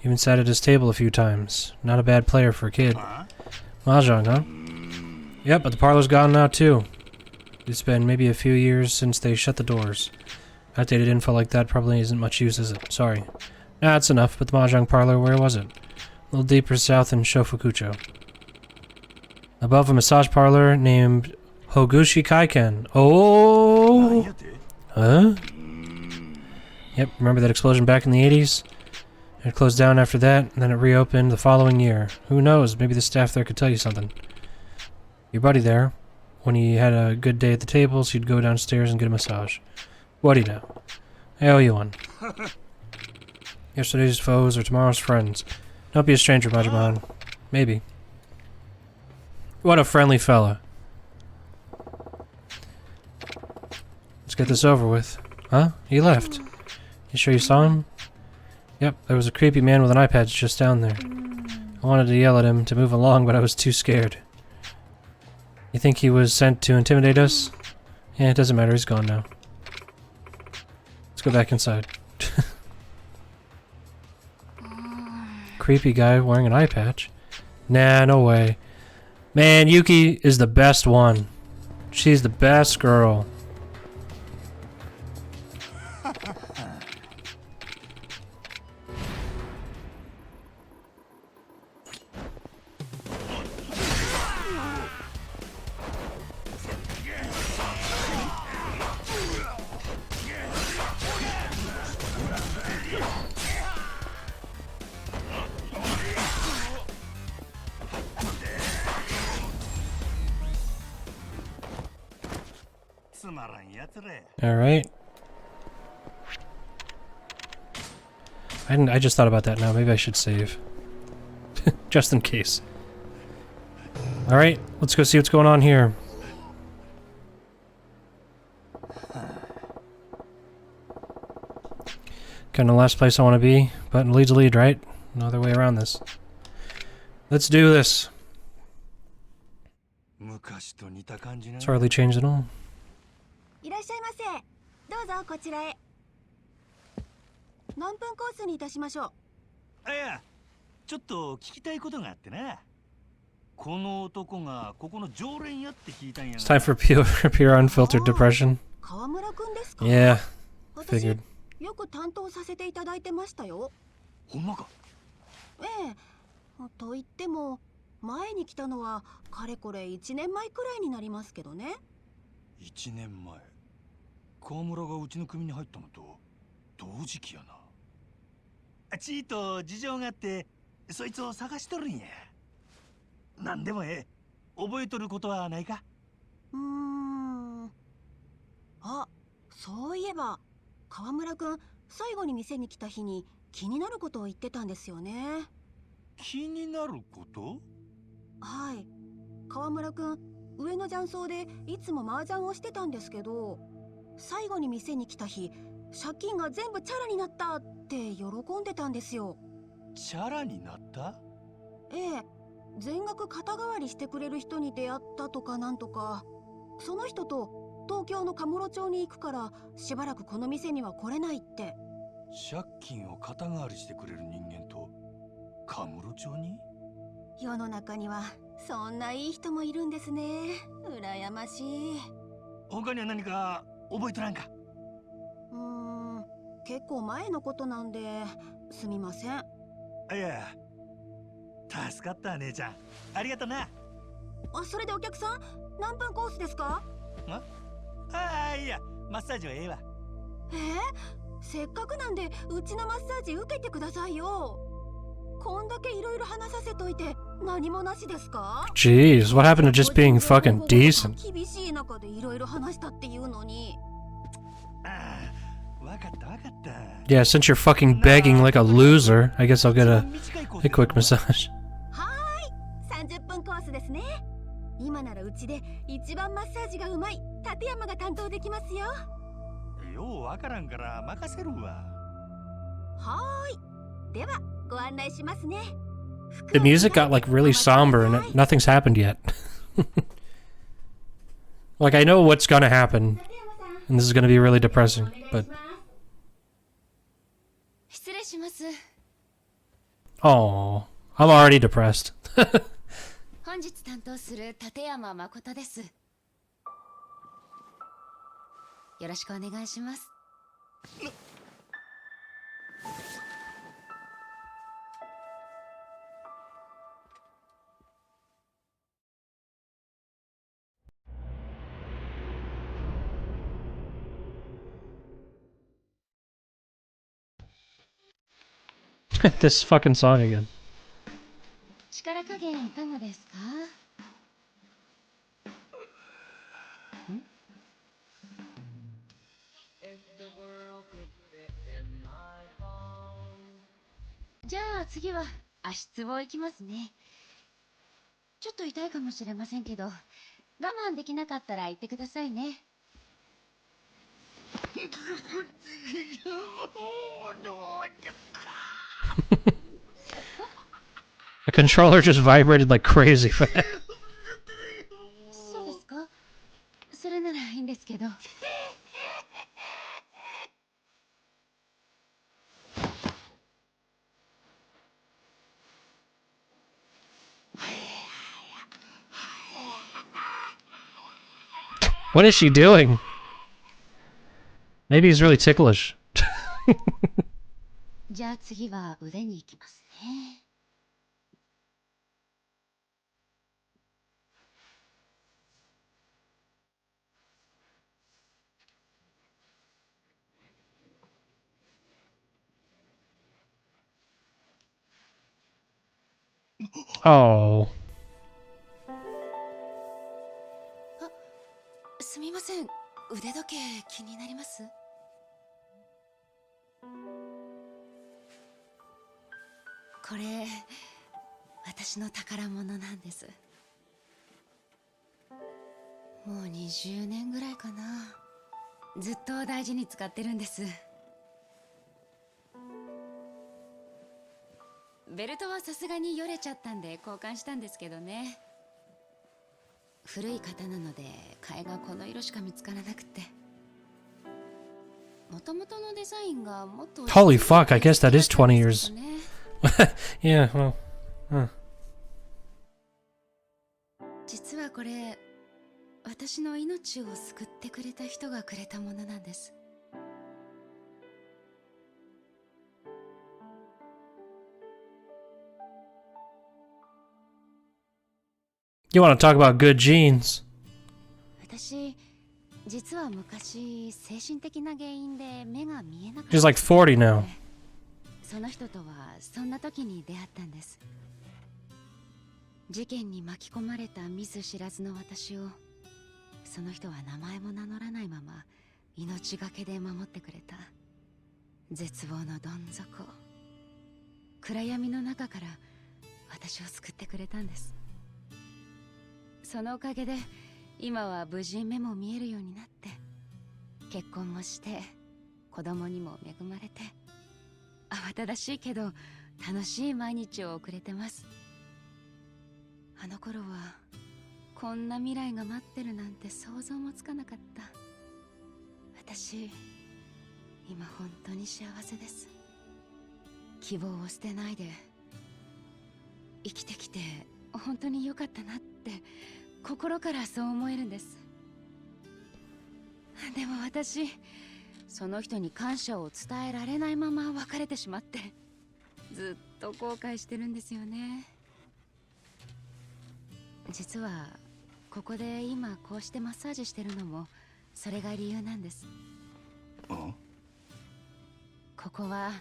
Even sat at his table a few times. Not a bad player for a kid. Mahjong, huh? Yep, but the parlor's gone now too. It's been maybe a few years since they shut the doors. Outdated info like that probably isn't much use, is it? Sorry. Nah, that's enough, but the mahjong parlor, where was it? A little deeper south in Shofukucho. Above a massage parlor named Hogushi Kaiken. Oh! Huh? Yep, remember that explosion back in the 80s? It closed down after that, and then it reopened the following year. Who knows, maybe the staff there could tell you something. Your buddy there, when he had a good day at the tables, he'd go downstairs and get a massage. What do you know? I owe you one. Yesterday's foes are tomorrow's friends. Don't be a stranger, Majima. Maybe. What a friendly fella. Let's get this over with. Huh? He left. You sure you saw him? Yep, there was a creepy man with an eye patch just down there. I wanted to yell at him to move along, but I was too scared. You think he was sent to intimidate us? Yeah, it doesn't matter, he's gone now. Let's go back inside. Creepy guy wearing an eye patch? Nah, no way. Man, Yuki is the best one. She's the best girl. Alright. I just thought about that now. Maybe I should save. Just in case. Alright, let's go see what's going on here. Kind of the last place I want to be, but it leads a lead, right? No other way around this. Let's do this. It's hardly changed at all. いらっしゃいませ。どうぞこちらへ。何分コースにいたしましょう。いや、ちょっと聞きたいことがあってな。この男がここの常連やって聞いたんやが。It's time for pure unfiltered depression. 川村くんですか？ Yeah, 私 figured. よく担当させていただいてましたよ。ほんまか？ええ。と言っても前に来たのはかれこれ1年前くらいになりますけどね。1年前。川村がうちの組に入ったのと同時期やな。ちーと事情があってそいつを探しとるんや。なんでもええ。覚えとることはないか？あ、そういえば川村くん最後に店に来た日に気になることを言ってたんですよね。気になること？はい。川村くん上の雀荘でいつも麻雀をしてたんですけど、最後に店に来た日借金が全部チャラになったって喜んでたんですよ。チャラになった？ええ、全額肩代わりしてくれる人に出会ったとかなんとか。その人と東京のカムロ町に行くからしばらくこの店には来れないって。借金を肩代わりしてくれる人間とカムロ町に？世の中にはそんないい人もいるんですね。羨ましい。他には何か覚えとらんか？結構前のことなんですみません。いや、助かった姉ちゃん。ありがとな。あ、それでお客さん何分コースですか？いや、マッサージはええわ。せっかくなんでうちのマッサージ受けてくださいよ。こんだけいろいろ話させといて何もなしですか？ Jeez, what happened to just being fucking decent? 厳しい中でいろいろ話したっていうのに。Yeah, since you're fucking begging like a loser, I guess I'll get a quick massage. はーい、30分コースですね。今ならうちで一番マッサージがうまい立山が担当できますよ。ようわからんから任せるわ。はーい、ではご案内しますね。 The music got like really somber and nothing's happened yet. Like I know what's gonna happen, and this is gonna be really depressing, but... 失礼します。 Oh, I'm already depressed. 本日担当する立山誠です。よろしくお願いします。This fucking song again. 力加減いかがですか？じゃあ次は足つぼ行きますね。ちょっと痛いかもしれませんけど、我慢できなかったら言ってくださいね。The controller just vibrated like crazy. そうですか？それならいいんですけど。What is she doing? Maybe he's really ticklish. じゃあ次は腕に行きますね。Oh. すみません、腕時計気になります？これ私の宝物なんです。もう20年ぐらいかな。ずっと大事に使ってるんです。ベルトはさすがによれちゃったんで交換したんですけどね。古い型なので替えがこの色しか見つからなくて。元々のデザインがもっと Holy fuck, I guess that is 20 years. Yeah, well. Huh. 実はこれ私の命を救ってくれた人がくれたものなんです。You want to talk about good genes? 私実は昔精神的な原因で目が見えなかった。 She's like 40 now. その人とはそんな時に出会ったんです。事件に巻き込まれた見ず知らずの私をその人は名前も名乗らないまま命がけで守ってくれた。絶望のどん底、暗闇の中から私を救ってくれたんです。そのおかげで今は無事目も見えるようになって、結婚もして子供にも恵まれて、慌ただしいけど楽しい毎日を送れてます。あの頃はこんな未来が待ってるなんて想像もつかなかった。私今本当に幸せです。希望を捨てないで生きてきて本当に良かったなって心からそう思えるんです。でも私その人に感謝を伝えられないまま別れてしまって、ずっと後悔してるんですよね。実はここで今こうしてマッサージしてるのもそれが理由なんです。ここは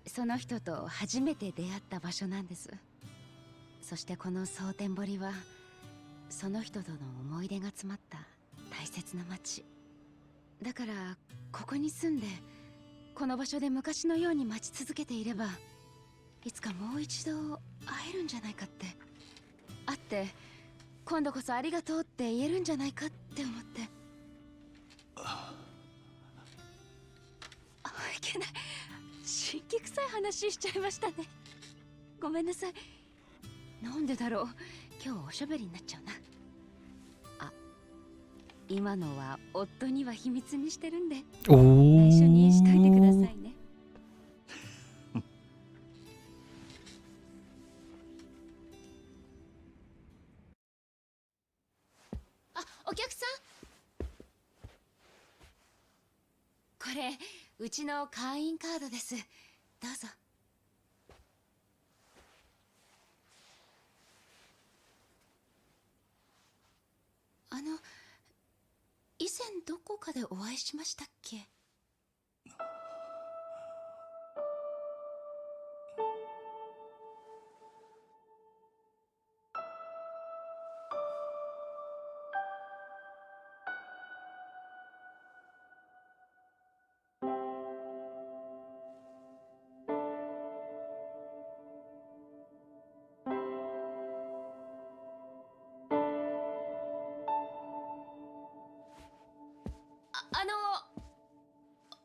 その人と初めて出会った場所なんです。そしてこの蒼天堀はその人との思い出が詰まった大切な街だから、ここに住んでこの場所で昔のように待ち続けていれば、いつかもう一度会えるんじゃないかって、会って今度こそありがとうって言えるんじゃないかって思って。いけない、神気臭い話しちゃいましたね。ごめんなさい。なんでだろう、今日おしゃべりになっちゃうな。あ、今のは夫には秘密にしてるんで内緒にしといてくださいね。あ、お客さん、これうちの会員カードです。どうぞ。以前どこかでお会いしましたっけ？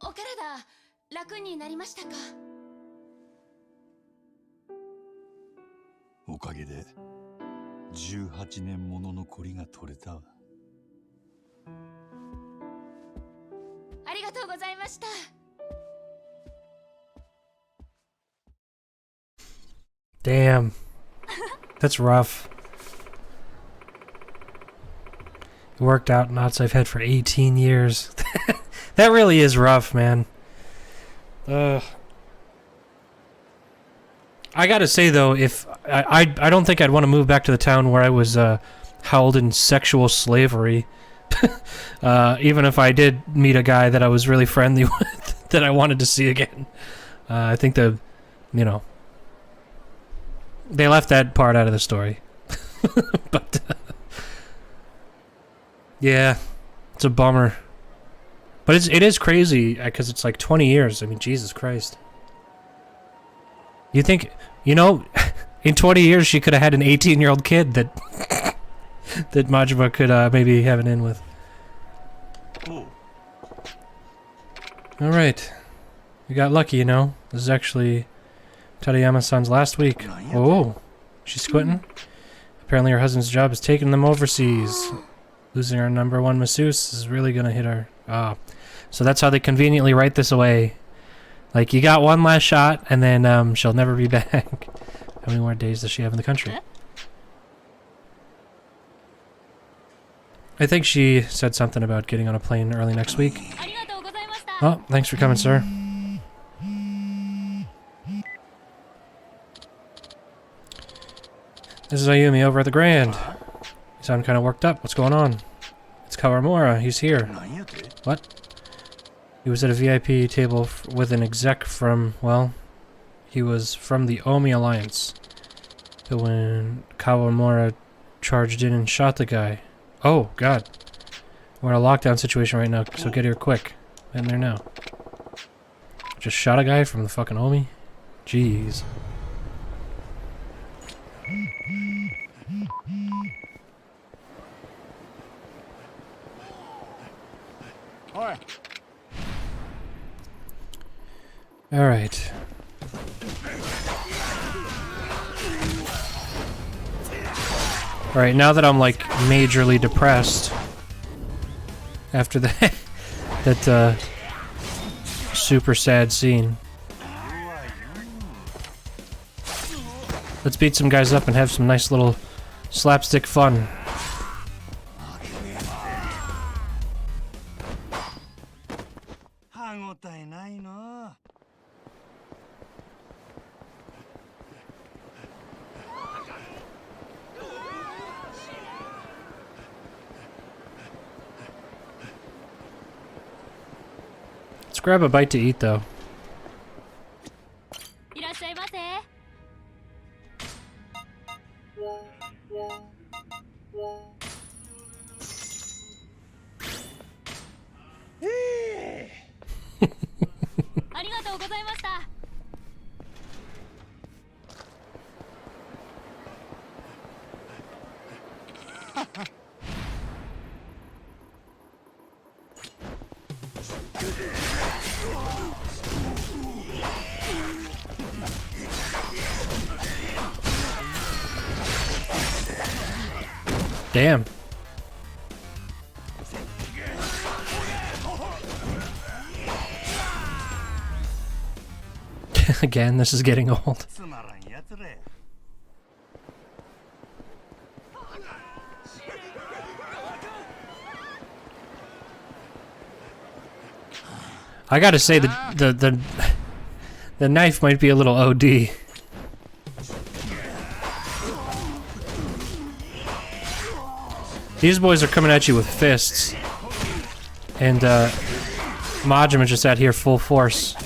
お体楽になりましたか？おかげで18年もののコリが取れたわ。ありがとうございました。Damn. That's rough. Worked out knots I've had for 18 years. That really is rough, man. I gotta say though, if I don't think I'd want to move back to the town where I was held in sexual slavery. Even if I did meet a guy that I was really friendly with, that I wanted to see again. I think they left that part out of the story. But yeah, it's a bummer. But it is crazy, because it's like 20 years. I mean, Jesus Christ. You think, in 20 years she could have had an 18-year-old kid that that Majima could maybe have an in with. Alright. We got lucky, This is actually Tadayama-san's last week. Oh, she's quitting? Apparently her husband's job is taking them overseas. Losing our number one masseuse is really gonna hit her. So that's how they conveniently write this away. Like, you got one last shot, and then she'll never be back. How many more days does she have in the country? I think she said something about getting on a plane early next week. Oh, thanks for coming, sir. This is Ayumi over at the Grand. You sound kind of worked up. What's going on? It's Kawamura. He's here. What? He was at a VIP table with an exec from, well, he was from the Omi Alliance. But when Kawamura charged in and shot the guy. Oh, God. We're in a lockdown situation right now, so get here quick. In there now. Just shot a guy from the fucking Omi? Jeez. Alright. Alright, now that I'm like majorly depressed after that that super sad scene. Let's beat some guys up and have some nice little slapstick fun. Let's grab a bite to eat, though. ざいました。Damn. Again, this is getting old. I gotta say the knife might be a little OD. These boys are coming at you with fists, and Majima just out here full force.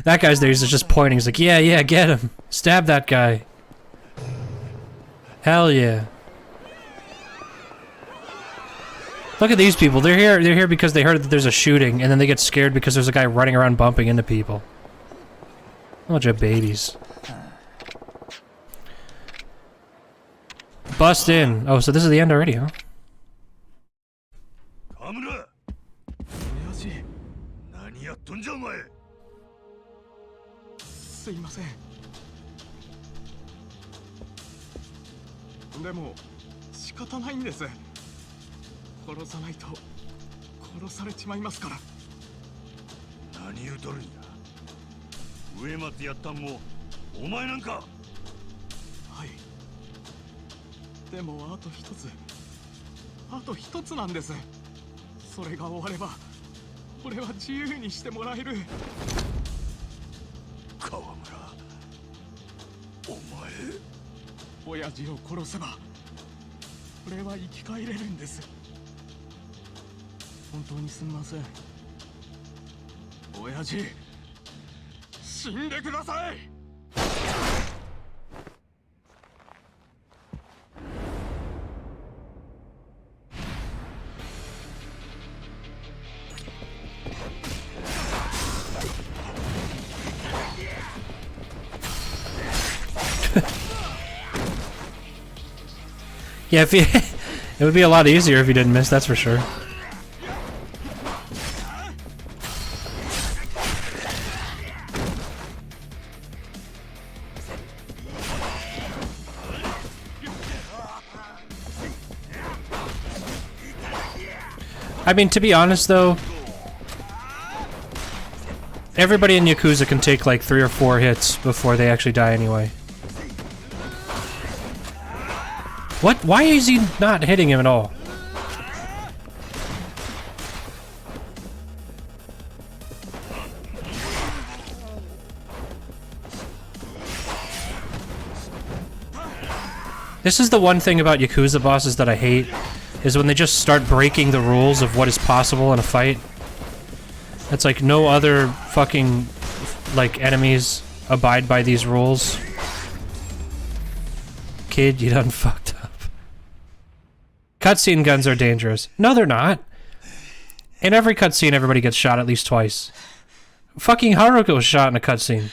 That guy's there, he's just pointing, he's like, yeah, yeah, get him. Stab that guy. Hell yeah. Look at these people, they're here because they heard that there's a shooting, and then they get scared because there's a guy running around bumping into people. Bunch of babies. Bust in. Oh, so this is the end already, huh? Yeah, if you, it would be a lot easier if you didn't miss, that's for sure. I mean, to be honest though, everybody in Yakuza can take like 3 or 4 hits before they actually die anyway. What? Why is he not hitting him at all? This is the one thing about Yakuza bosses that I hate, is when they just start breaking the rules of what is possible in a fight. It's like no other fucking, like, enemies abide by these rules. Kid, you done fucked up. Cutscene guns are dangerous. No, they're not. In every cutscene, everybody gets shot at least twice. Fucking Haruka was shot in a cutscene.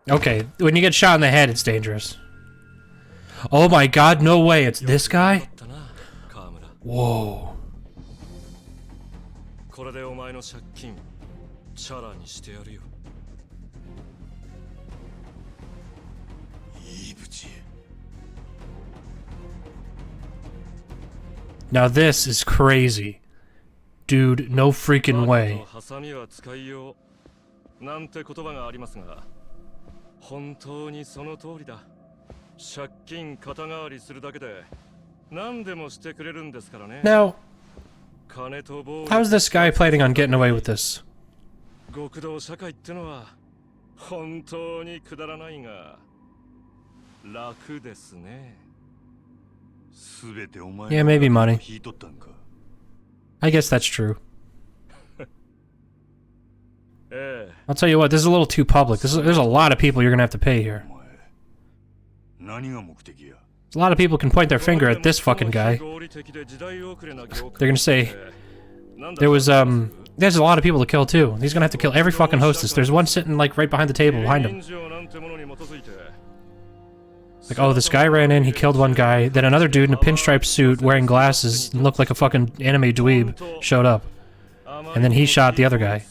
Okay, when you get shot in the head, it's dangerous. Oh my god, no way, it's this guy? Whoa. Now this is crazy. Dude, no freaking way. 借金肩代わりするだけで何でもしてくれるんですからね。 Now, 金と暴 how's this guy planning on getting away with this? 極道社会ってのは本当にくだらないが楽ですね。全てお前 Yeah, maybe money. 引いとったんか。 I guess that's true. ええ、 I'll tell you what, this is a little too public. There's a lot of people you're gonna have to pay here. お前何が目的や。 A lot of people can point their finger at this fucking guy. They're gonna say, there's a lot of people to kill too. He's gonna have to kill every fucking hostess. There's one sitting like right behind the table behind him. Like, oh, this guy ran in, he killed one guy, then another dude in a pinstripe suit wearing glasses and looked like a fucking anime dweeb showed up. And then he shot the other guy.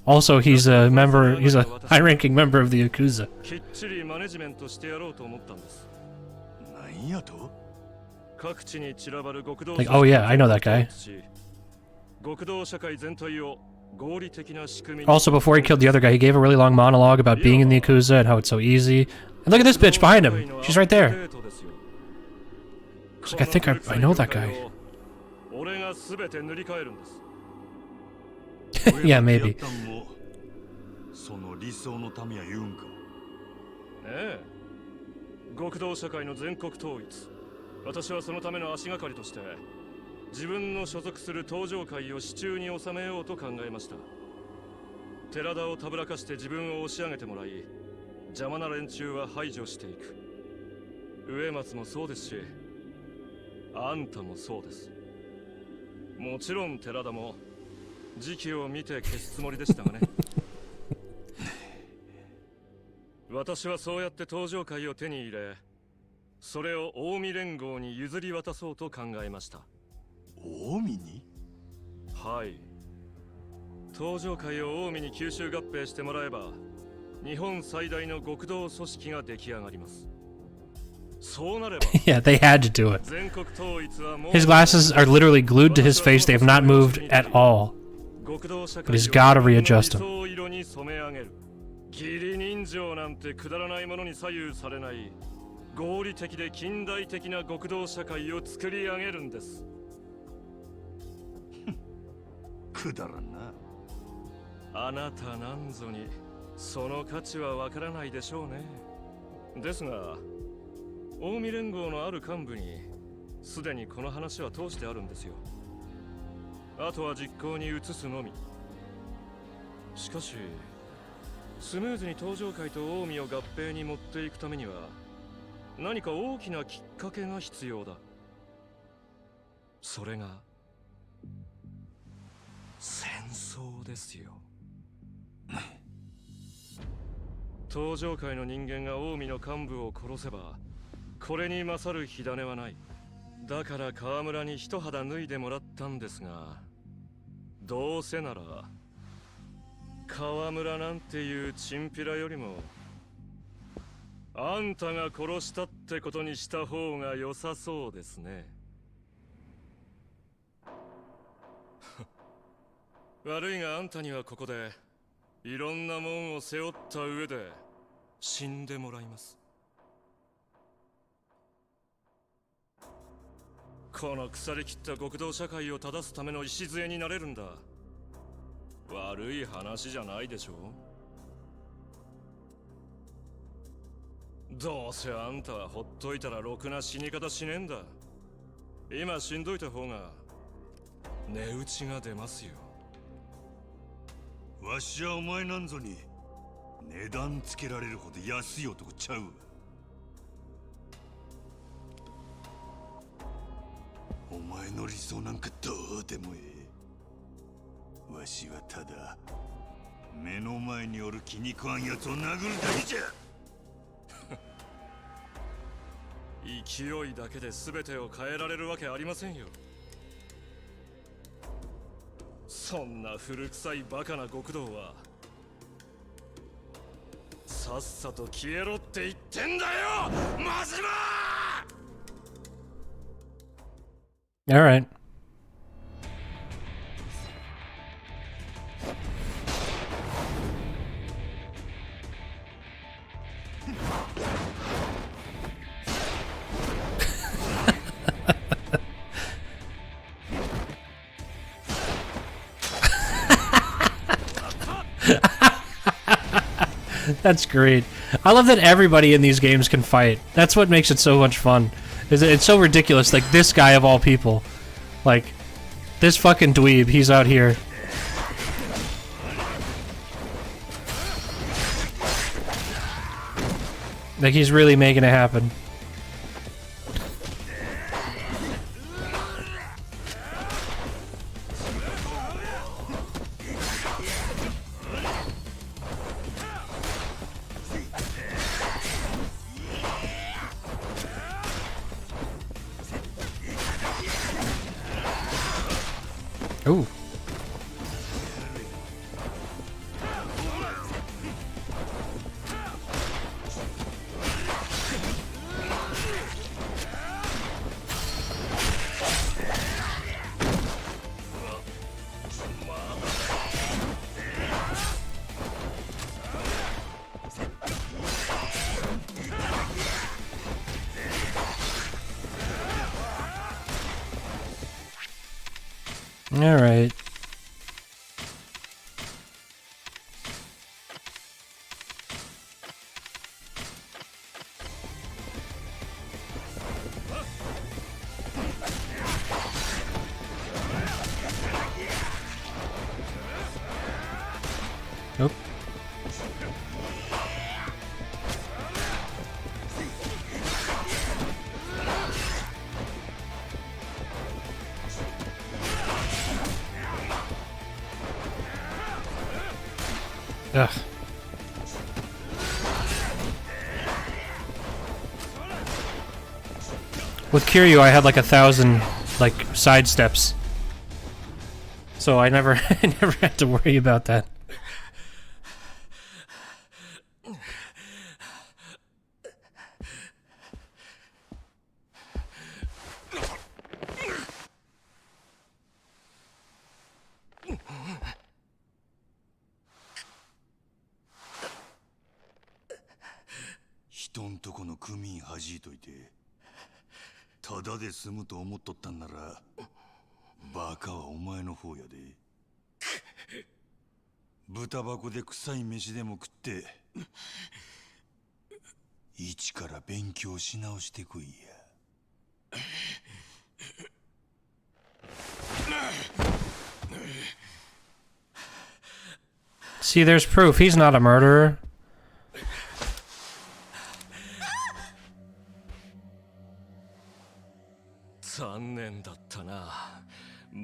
Also, he's a high-ranking member of the Yakuza. 何やと。 Like, oh yeah, I know that guy. Also, before he killed the other guy, he gave a really long monologue about being in the Yakuza and how it's so easy. And look at this bitch behind him. She's right there. She's like, I think I know that guy. Yeah, maybe. その理想のためや言うんか。ええ、極道社会の全国統一。私はそのための足がかりとして自分の所属する登場会を手中に収めようと考えました。寺田をたぶらかして自分を押し上げてもらい、邪魔な連中は排除していく。植松もそうですし、あんたもそうです。もちろん寺田も時期を見て消すつもりでしたがね。私はそうやって登場会を手に入れ、それを近江連合に譲り渡そうと考えました。近江に？はい。登場会を近江に吸収合併してもらえば、日本最大の極道組織が出来上がります。そうなれば、 Yeah, they had to do it. 全国統一はもう His glasses are literally glued to his face. They have not moved at all. 極道社 But 会 he's gotta readjust を them. 理想色に染め上げる。義理人情なんてくだらないものに左右されない合理的で近代的な極道社会を作り上げるんです。くだらんな。あなたなんぞにその価値はわからないでしょうね。ですが、近江連合のある幹部にすでにこの話は通してあるんですよ。あとは実行に移すのみ。しかし、スムーズに登場会と近江を合併に持っていくためには何か大きなきっかけが必要だ。それが戦争ですよ。登場会の人間が近江の幹部を殺せばこれに勝る火種はない。だから河村に一肌脱いでもらったんですが、どうせなら河村なんていうチンピラよりもあんたが殺したってことにした方が良さそうですね。悪いがあんたにはここでいろんなもんを背負った上で死んでもらいます。この腐りきった極道社会を正すための礎になれるんだ。悪い話じゃないでしょう。どうせあんたはほっといたらろくな死に方しねえんだ。今死んどいた方が値打ちが出ますよ。わしはお前なんぞに値段つけられるほど安い男ちゃうわ。お前の理想なんかどうでもええ。わしはただ目の前におる気に食わんやつを殴るだけじゃ。勢いだけで全てを変えられるわけありませんよ。そんな古臭いバカな極道はさっさと消えろって言ってんだよ、マジマー。 All right. That's great. I love that everybody in these games can fight. That's what makes it so much fun. It's so ridiculous. Like, this guy of all people. Like, this fucking dweeb, he's out here. Like, he's really making it happen. Ooh. All right. Nope. Ugh. With Kiryu, I had like 1,000 like side steps, so I never had to worry about that.人んとこの組員弾いといてただで済むと思っとったんならバカはお前の方やで。豚箱で臭い飯でも食って一から勉強し直してこいや。See, there's proof. He's not a murderer.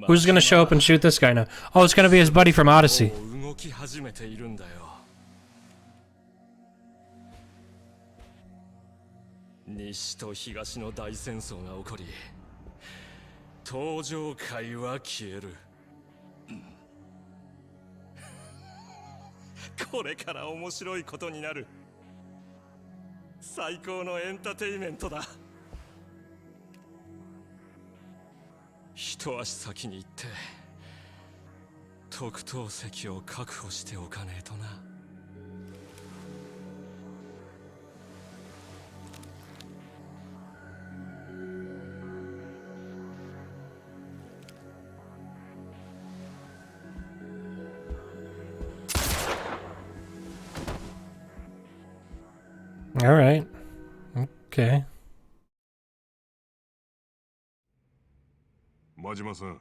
Who's gonna show up and shoot this guy now? Oh, it's gonna be his buddy from Odyssey. 西と東の大戦争が起こり、登場界は消える。これから面白いことになる。最高のエンターテイメントだ。一足先に行って特等席を確保しておかねえとな。All right. Okay. 真島さん、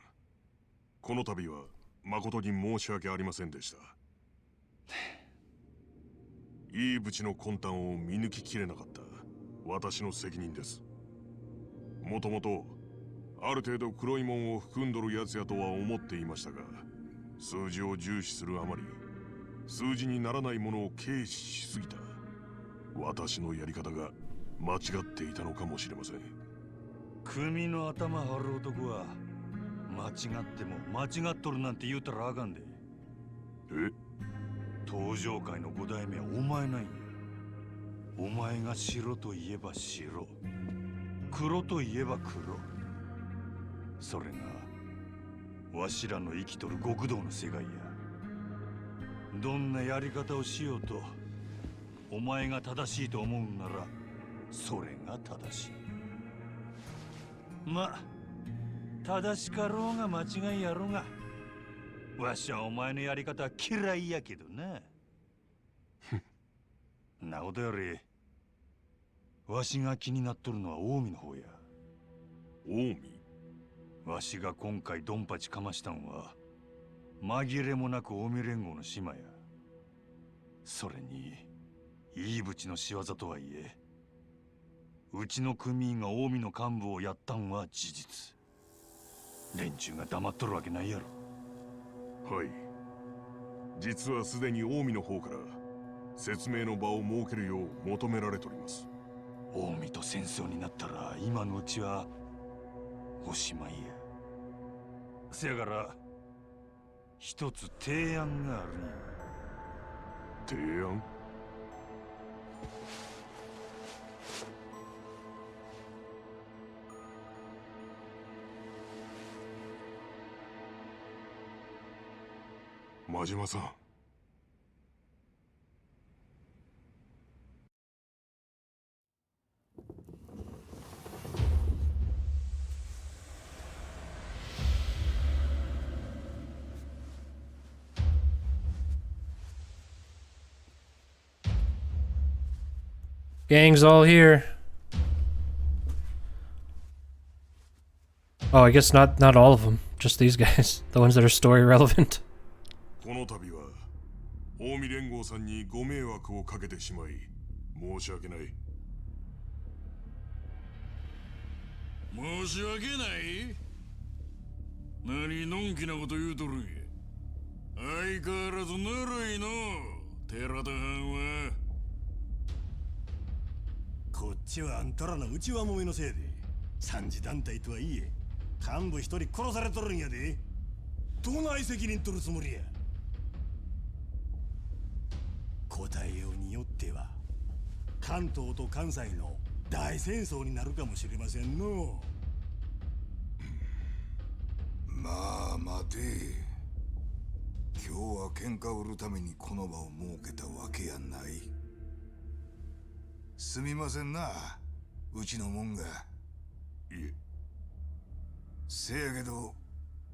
この度は誠に申し訳ありませんでした。いいブチの魂胆を見抜ききれなかった私の責任です。もともとある程度黒いもんを含んどるやつやとは思っていましたが、数字を重視するあまり数字にならないものを軽視しすぎた私のやり方が間違っていたのかもしれません。組の頭張る男は間違っても間違っとるなんて言うたらあかんで。え？登場界の5代目はお前なんや。お前が白といえば白、黒といえば黒。それがわしらの生きとる極道の世界や。どんなやり方をしようとお前が正しいと思うんならそれが正しい。まあ正しかろうが間違いやろうが、わしはお前のやり方は嫌いやけどな。なことよりわしが気になっとるのは近江の方や。近わしが今回ドンパチかましたんは紛れもなく近江連合の島や。それにいいぶちの仕業とはいえ、うちの組員が近江の幹部をやったんは事実。連中が黙っとるわけないやろ。江。はい。実はすでに近江の方から説明の場を設けるよう求められております。近江と戦争になったら今のうちはおしまいや。せやから一つ提案があるんや。提案？真島さん。Gang's all here. Oh, I guess not all of them. Just these guys. The ones that are story relevant. この度は近江連合さんにご迷惑をかけてしまい申し訳ない。申し訳ない？何のんきなこと言うとるんや。相変わらずぬるいの寺田藩は。こっちはあんたらの内輪もめのせいで三次団体とはいえ幹部一人殺されとるんやで。どない責任取るつもりや。答えようによっては関東と関西の大戦争になるかもしれませんの。まあ待て。今日は喧嘩を売るためにこの場を設けたわけやない。すみませんな、うちのもんが。いえ。せやけど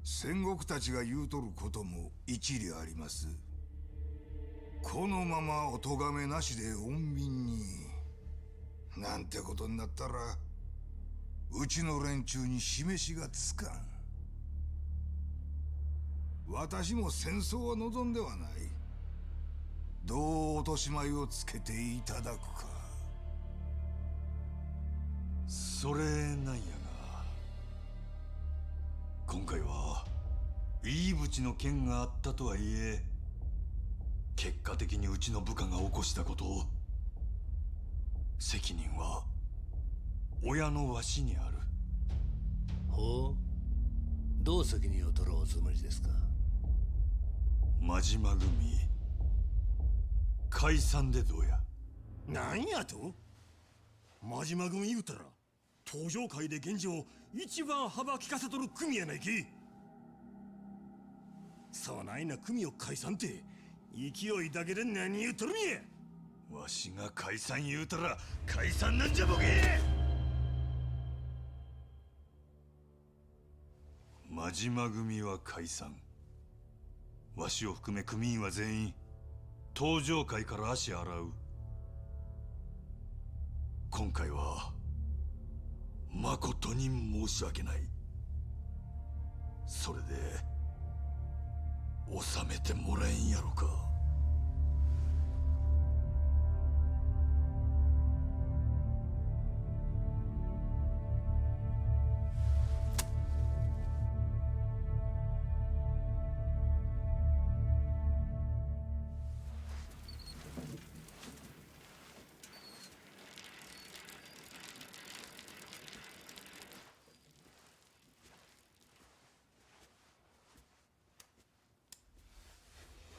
戦国たちが言うとることも一理あります。このままお咎めなしで穏便になんてことになったらうちの連中に示しがつかん。私も戦争は望んではない。どう落とし前をつけていただくか。それなんやが、今回はいいぶちの件があったとはいえ、結果的にうちの部下が起こしたことを責任は親のわしにある。ほう、どう責任を取るおつもりですか？真島組解散でどうや？なんやと？真島組言うたら登場界で現状一番幅利かせとる組やないけ。そないな組を解散って勢いだけで何言うとるんや。わしが解散言うたら解散なんじゃボケ。真島組は解散。わしを含め組員は全員登場界から足洗う。今回は誠に申し訳ない。それで収めてもらえんやろか。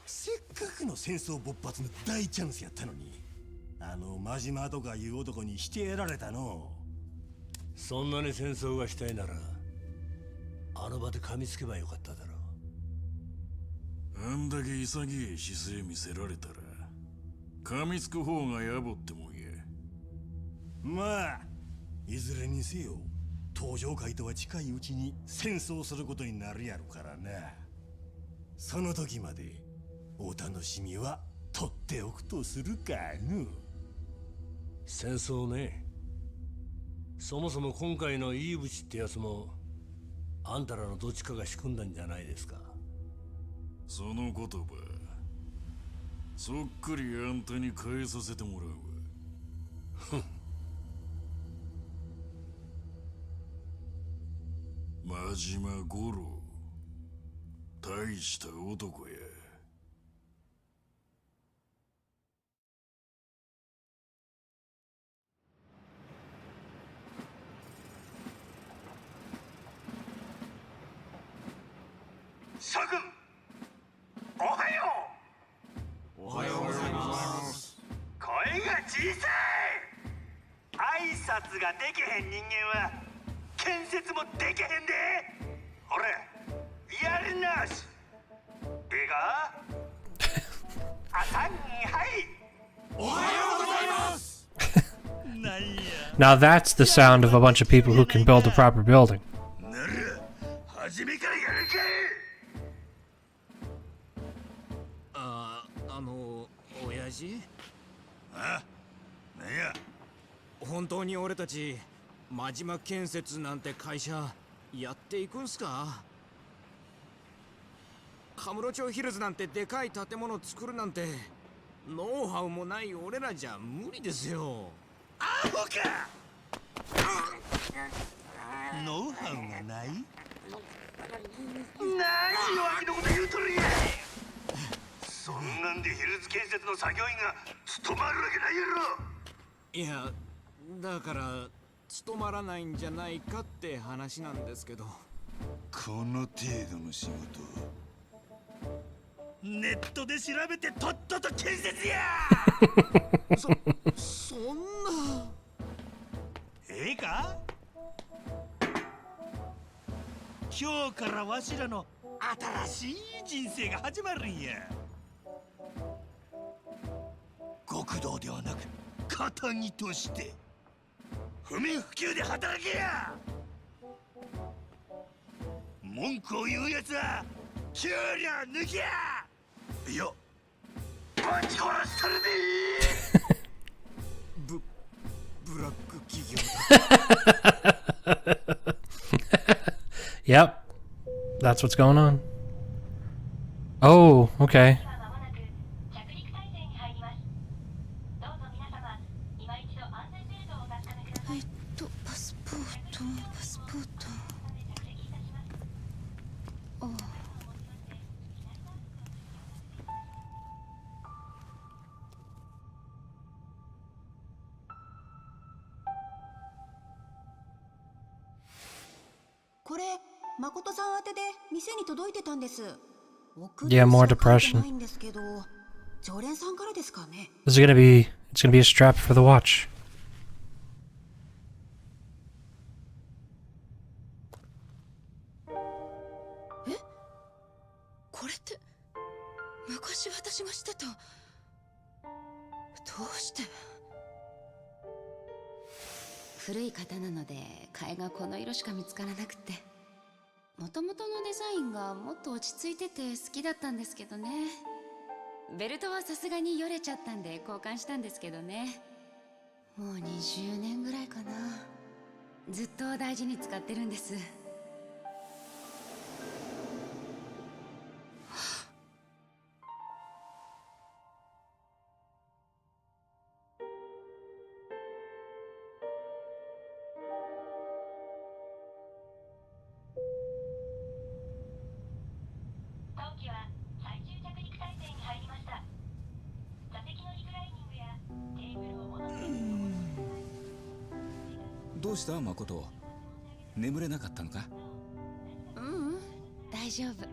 せっかくの戦争勃発の大チャンスやったのに、あの真島とかいう男にしてやられたの。そんなに戦争がしたいならあの場で噛みつけばよかっただろ。あんだけ潔い姿勢見せられたら噛みつく方が野暮ってもんや。まあいずれにせよ登場界とは近いうちに戦争することになるやろからな。その時までお楽しみは取っておくとするかの。戦争ね。そもそも今回のイーブチってやつもあんたらのどっちかが仕組んだんじゃないですか。その言葉そっくりあんたに変えさせてもらうわ。真島五郎、大した男や。諸君、おはよおはようございます。う。声が小さい。挨拶ができへん人間は建設もできへんで。ほら、やるなし。ええか？朝にはい。おはようございます。なんや。 Now that's the sound of a bunch of people who can build a proper building. なら、初めからやるか。親父？あ、なんや。本当に俺たち真島建設なんて会社やっていくんすか？カムロ町ヒルズなんてでかい建物作るなんてノウハウもない俺らじゃ無理ですよ。アホか。ノウハウがない？何弱気のこと言うとるんや。そんなんでヒルズ建設の作業員が務まるわけないやろ。いや、だから務まらないんじゃないかって話なんですけど。この程度の仕事、ネットで調べてとっとと建設や。そんな。ええか？今日からわしらの新しい人生が始まるんや。極道ではなく肩着として不眠不休で働けや。文句を言うやつは給料抜きや。いや、ぶち殺したるで。ブラック企業だ。Yep. That's what's going on. Oh, okay. パスポート。ああ。これ誠さん宛てで店に届いてたんです。 Yeah, more depression. ないんですけど、常連さんからですかね。 It's gonna be a strap for the watch. これって昔私がしてた。どうして？古い型なので替えがこの色しか見つからなくて、元々のデザインがもっと落ち着いてて好きだったんですけどね。ベルトはさすがによれちゃったんで交換したんですけどね。もう20年ぐらいかな。ずっと大事に使ってるんです。どうした誠？眠れなかったのか？大丈夫。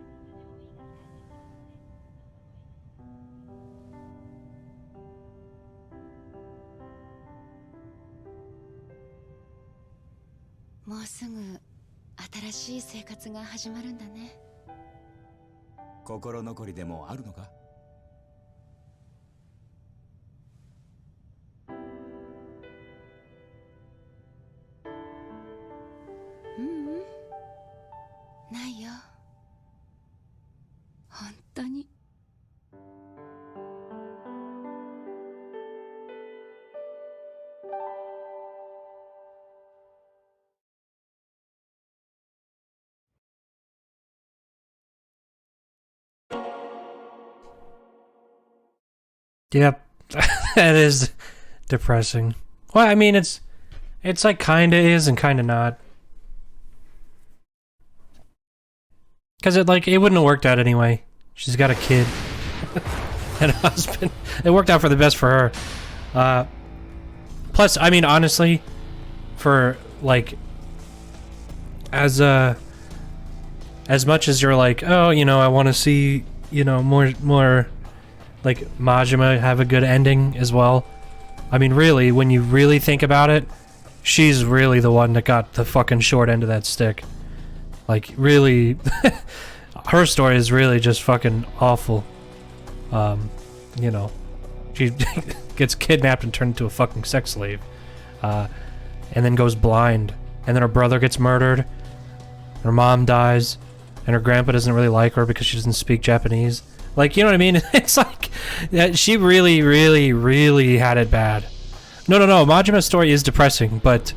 もうすぐ新しい生活が始まるんだね。心残りでもあるのか？ないよ。本当に。Yep. That is depressing. Well, I mean, it's like kinda is and kinda not. Because it wouldn't have worked out anyway. She's got a kid and a husband. It worked out for the best for her. Plus, I mean, honestly, for like, as much as you're like, oh, you know, I want to see, you know, more like Majima have a good ending as well. I mean, really, when you really think about it, she's really the one that got the fucking short end of that stick. Like, really, her story is really just fucking awful. You know, she gets kidnapped and turned into a fucking sex slave, and then goes blind, and then her brother gets murdered, her mom dies, and her grandpa doesn't really like her because she doesn't speak Japanese. Like, you know what I mean? It's like, she really, really, really had it bad. No, Majima's story is depressing, but,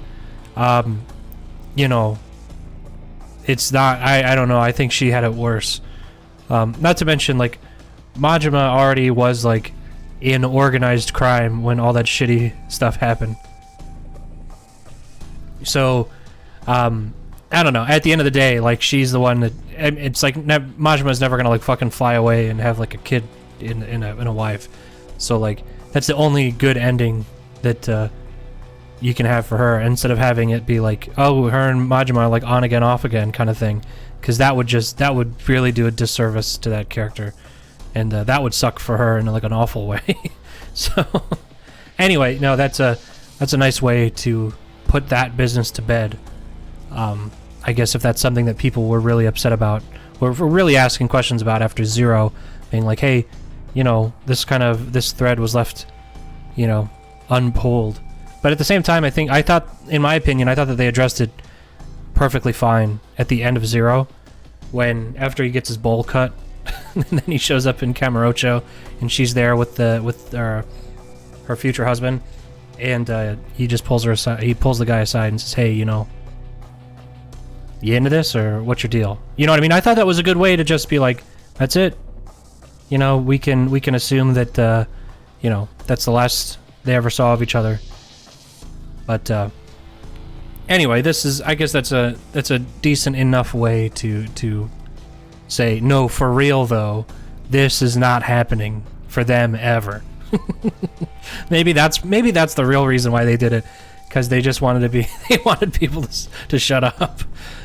you know, it's not, I don't know, I think she had it worse. Not to mention, like, Majima already was, like, in organized crime when all that shitty stuff happened. So, I don't know, at the end of the day, like, she's the one that, it's like, Majima's never gonna, like, fucking fly away and have, like, a kid in a wife. So, like, that's the only good ending that, you can have for her, instead of having it be like, oh, her and Majima are like on again, off again kind of thing, because that would really do a disservice to that character, and that would suck for her in like an awful way. So, anyway, no, that's a nice way to put that business to bed. I guess if that's something that people were really upset about, were really asking questions about after Zero, being like, hey, you know, this thread was left, you know, unpulled. But at the same time, in my opinion, I thought that they addressed it perfectly fine at the end of Zero, when after he gets his bowl cut, and then he shows up in Kamurocho, and she's there with her future husband, and he just pulls her aside. He pulls the guy aside and says, "Hey, you know, you into this, or what's your deal?" You know what I mean? I thought that was a good way to just be like, "That's it. You know, we can assume that, you know, that's the last they ever saw of each other." But anyway, I guess that's a decent enough way to say, no, for real though, this is not happening for them ever. maybe that's the real reason why they did it, because they just wanted they wanted people to shut up.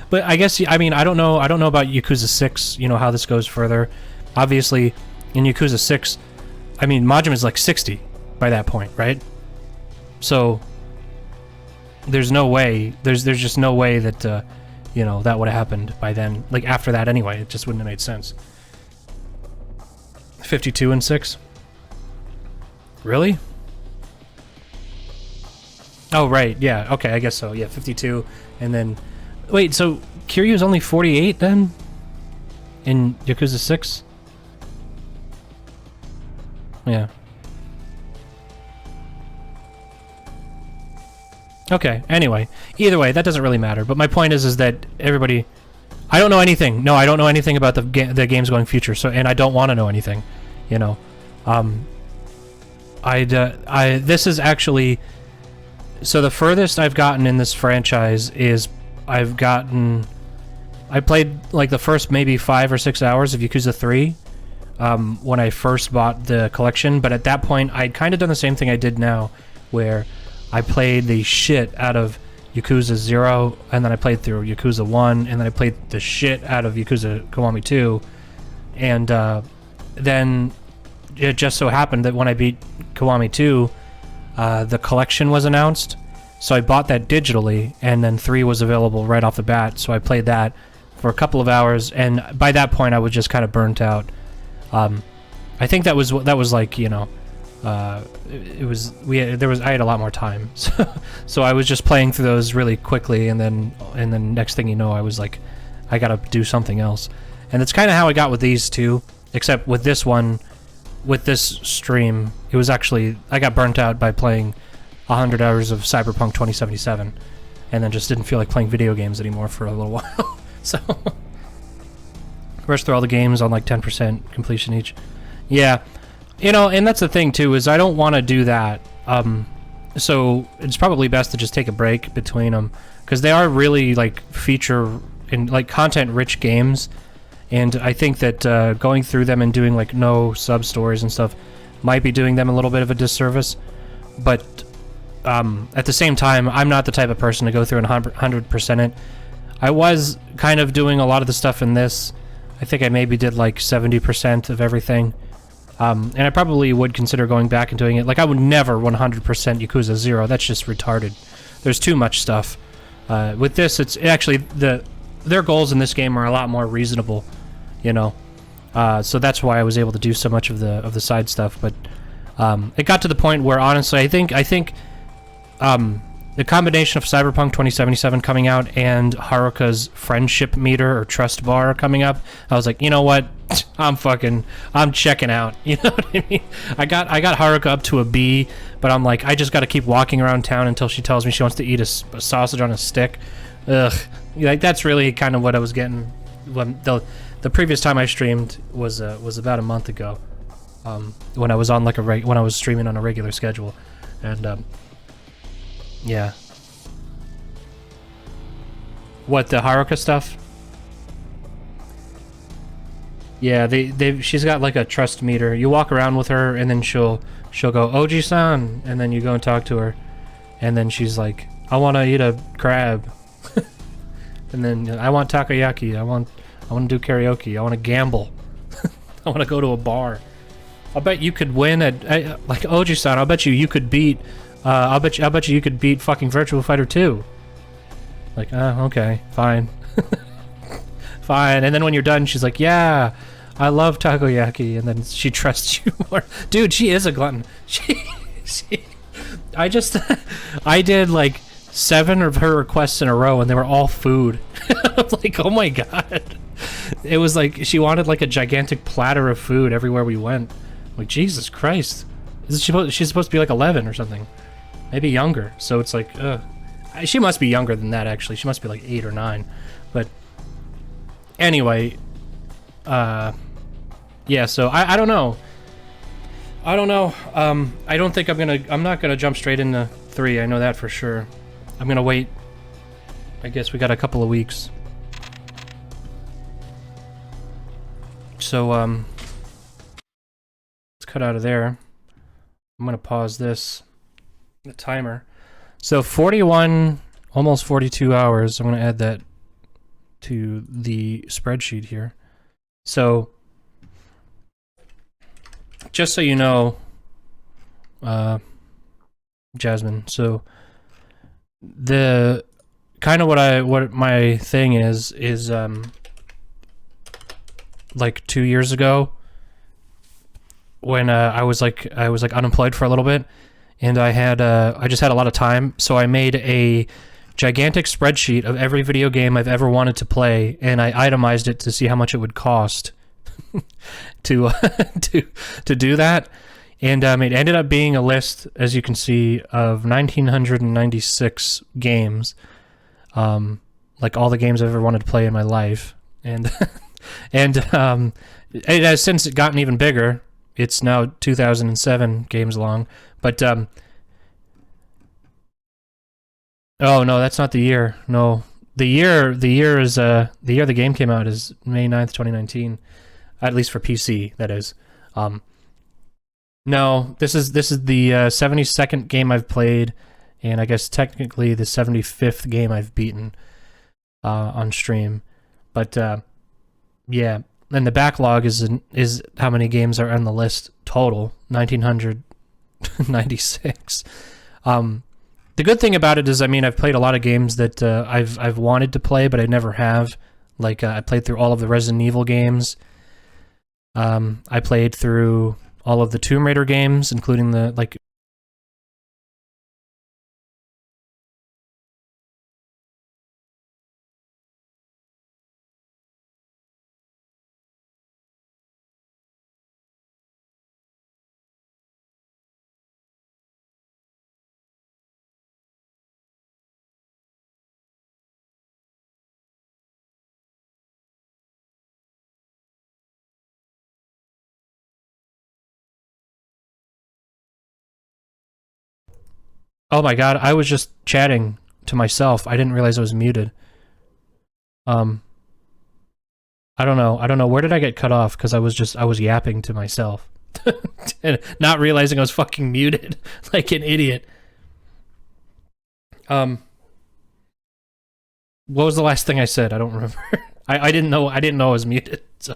But I guess, I mean, I don't know about Yakuza 6, you know, how this goes further. Obviously, in Yakuza 6, I mean, Majima's like 60 by that point, right? So there's no way, there's just no way that, you know, that would have happened by then. Like, after that anyway, it just wouldn't have made sense. 52 and 6? Really? Oh, right, yeah, okay, I guess so. Yeah, 52, and then... Wait, so Kiryu's only 48 then? In Yakuza 6? Yeah. Okay, anyway. Either way, that doesn't really matter. But my point is that everybody... I don't know anything. No, I don't know anything about the game's going future, so, and I don't want to know anything, you know. This is actually... So the furthest I've gotten in this franchise is I played like the first maybe 5 or 6 hours of Yakuza 3 when I first bought the collection, but at that point I'd kind of done the same thing I did now, where I played the shit out of Yakuza 0, and then I played through Yakuza 1, and then I played the shit out of Yakuza Kiwami 2, and then it just so happened that when I beat Kiwami 2, the collection was announced, so I bought that digitally, and then 3 was available right off the bat, so I played that for a couple of hours, and by that point I was just kind of burnt out. I think that was like, you know, I had a lot more time, so I was just playing through those really quickly, and then next thing you know, I was like, I gotta do something else, and that's kind of how I got with these two, except with this one, with this stream, it was actually, I got burnt out by playing 100 hours of Cyberpunk 2077, and then just didn't feel like playing video games anymore for a little while. So rushed through all the games on like 10% completion each. Yeah. You know, and that's the thing too, is I don't want to do that. So it's probably best to just take a break between them, because they are really like feature and like content-rich games, and I think that going through them and doing like no sub stories and stuff might be doing them a little bit of a disservice. But at the same time, I'm not the type of person to go through and 100% it. I was kind of doing a lot of the stuff in this. I think I maybe did like 70% of everything. And I probably would consider going back and doing it. Like, I would never 100% Yakuza 0. That's just retarded. There's too much stuff. With this, it's actually their goals in this game are a lot more reasonable, you know. So that's why I was able to do so much of the side stuff. But it got to the point where, honestly, I think the combination of Cyberpunk 2077 coming out and Haruka's friendship meter or trust bar coming up, I was like, you know what? I'm checking out. You know what I mean? I got Haruka up to a B, but I'm like, I just got to keep walking around town until she tells me she wants to eat a sausage on a stick. Ugh. Like, that's really kind of what I was getting. When the previous time I streamed was about a month ago, when I was on like when I was streaming on a regular schedule, and yeah. What, the Haruka stuff? Yeah, she's got like a trust meter. You walk around with her, and then she'll go, Oji-san, and then you go and talk to her, and then she's like, I want to eat a crab, and then I want takoyaki. I want to do karaoke. I want to gamble. I want to go to a bar. I'll bet you could win at like Oji-san. I'll bet you could beat. I'll bet you could beat fucking Virtua Fighter 2. Like, okay, fine. Fine. And then when you're done, she's like, yeah, I love takoyaki. And then she trusts you more. Dude, she is a glutton. I did like 7 of her requests in a row, and they were all food. I'm like, oh my god. It was like, she wanted like a gigantic platter of food everywhere we went. I'm like, Jesus Christ. She's supposed to be like 11 or something. Maybe younger. So it's like, she must be younger than that, actually. She must be like 8 or 9. But anyway, yeah, so I don't know. I don't know. I don't think I'm not gonna jump straight into 3. I know that for sure. I'm gonna wait. I guess we got a couple of weeks. So, let's cut out of there. I'm gonna pause the timer. So 41, almost 42 hours. I'm gonna add that to the spreadsheet here. So, just so you know, Jasmine, so the kind of what my thing is like 2 years ago, when I was like unemployed for a little bit, and I just had a lot of time, so I made a gigantic spreadsheet of every video game I've ever wanted to play, and I itemized it to see how much it would cost to do that. And it ended up being a list, as you can see, of 1,996 games, like all the games I've ever wanted to play in my life, and and it has since gotten even bigger. It's now 2,007 games long, but oh no, that's not the year. No, the year is the year the game came out is May 9th, 2019, at least for PC, that is. No, this is the 72nd game I've played, and I guess technically the 75th game I've beaten on stream. But yeah, and the backlog is how many games are on the list total, 1,996. The good thing about it is, I mean, I've played a lot of games that I've wanted to play, but I never have. Like, I played through all of the Resident Evil games. I played through all of the Tomb Raider games, including the, like, Oh my god, I was just chatting to myself. I didn't realize I was muted. I don't know. Where did I get cut off? Because I was yapping to myself. And not realizing I was fucking muted. Like an idiot. What was the last thing I said? I don't remember. I didn't know I was muted. So.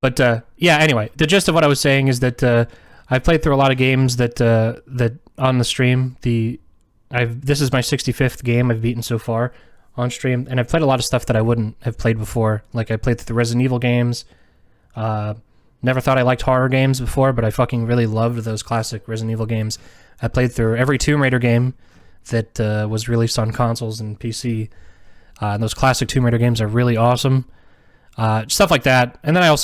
But yeah, anyway, the gist of what I was saying is that I played through a lot of games that on the stream. This is my 65th game I've beaten so far on stream, and I've played a lot of stuff that I wouldn't have played before. Like I played through the Resident Evil games. Never thought I liked horror games before, but I fucking really loved those classic Resident Evil games. I played through every Tomb Raider game that was released on consoles and PC. And those classic Tomb Raider games are really awesome. Stuff like that. And then I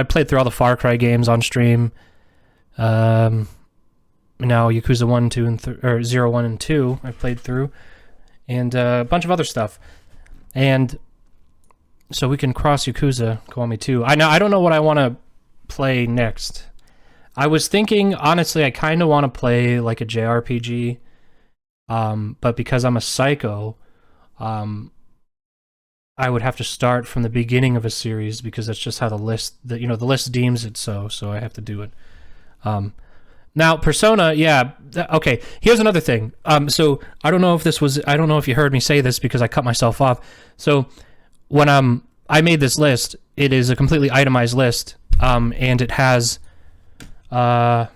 played through all the Far Cry games on stream. Now Yakuza 1, 2, and 0, 1, and 2 I played through. And a bunch of other stuff. And so we can cross Yakuza Kiwami 2. I don't know what I want to play next. I was thinking, honestly, I kind of want to play like a JRPG. But because I'm a psycho, I would have to start from the beginning of a series because that's just how the list deems it so I have to do it. Now Persona, yeah, okay, here's another thing. So I don't know if you heard me say this because I cut myself off. So when I made this list, it is a completely itemized list, and it has it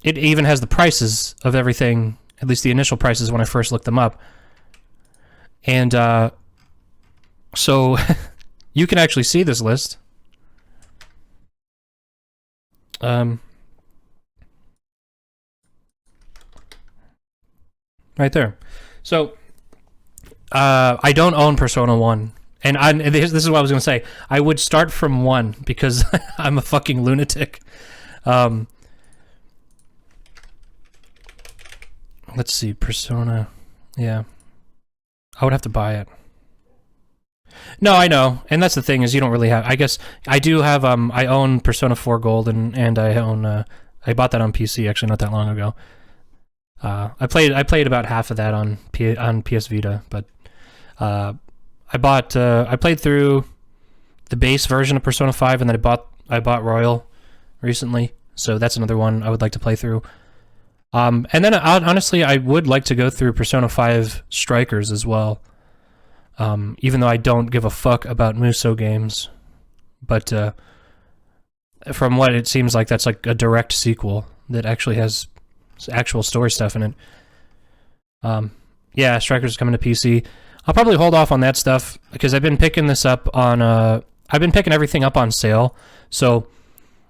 even has the prices of everything, at least the initial prices when I first looked them up. And so you can actually see this list. Right there. So I don't own Persona 1. And this is what I was going to say. I would start from 1 because I'm a fucking lunatic. Let's see, Persona. Yeah. I would have to buy it. No, I know. And that's the thing, is you don't really have... I guess I do have... I own Persona 4 Gold, and I own... I bought that on PC, actually, not that long ago. I played about half of that on PS Vita, but... I played through the base version of Persona 5, and then I bought Royal recently, so that's another one I would like to play through. And then, honestly, I would like to go through Persona 5 Strikers as well. Even though I don't give a fuck about Musou games. But from what it seems like, that's like a direct sequel that actually has actual story stuff in it. Yeah, Strikers is coming to PC. I'll probably hold off on that stuff because I've been picking this up on... I've been picking everything up on sale. So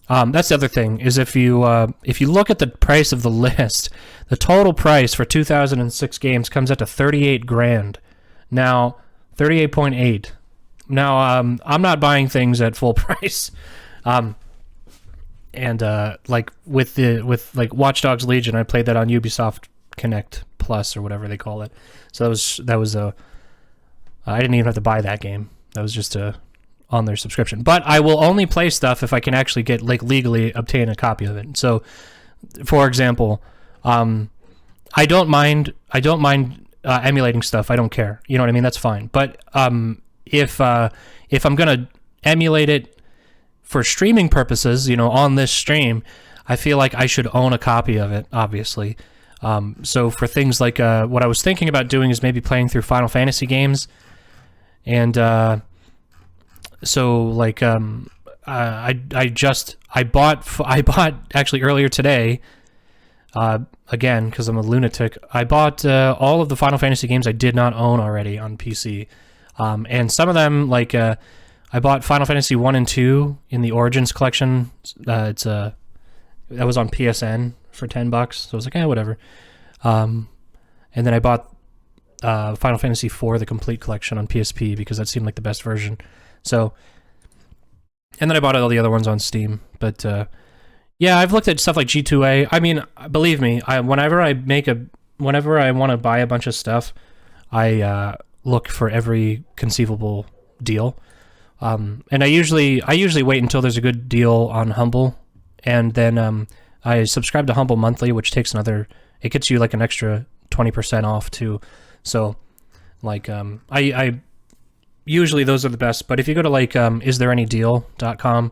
that's the other thing, is if you look at the price of the list, the total price for 2006 games comes out to 38 grand. Now... 38.8. Now, I'm not buying things at full price. Like with Watch Dogs Legion, I played that on Ubisoft Connect Plus or whatever they call it. So that was I didn't even have to buy that game. That was just on their subscription. But I will only play stuff if I can actually get legally obtain a copy of it. So, for example, I don't mind emulating stuff. I don't care. You know what I mean? That's fine. But if I'm gonna emulate it for streaming purposes, on this stream, I feel like I should own a copy of it, obviously. So for things like what I was thinking about doing is maybe playing through Final Fantasy games, and so like I bought actually earlier today. Again, because I'm a lunatic, I bought all of the Final Fantasy games I did not own already on PC. And some of them, like, I bought Final Fantasy 1 and 2 in the Origins collection. That was on PSN for $10, so I was like, whatever. And then I bought Final Fantasy 4, the complete collection, on PSP, because that seemed like the best version. So, and then I bought all the other ones on Steam, but... yeah, I've looked at stuff like G2A. I mean, believe me, whenever I want to buy a bunch of stuff, I look for every conceivable deal. And I usually wait until there's a good deal on Humble, and then I subscribe to Humble Monthly, which takes another. It gets you like an extra 20% off too. So, like, I usually those are the best. But if you go to like istthereanydeal.com,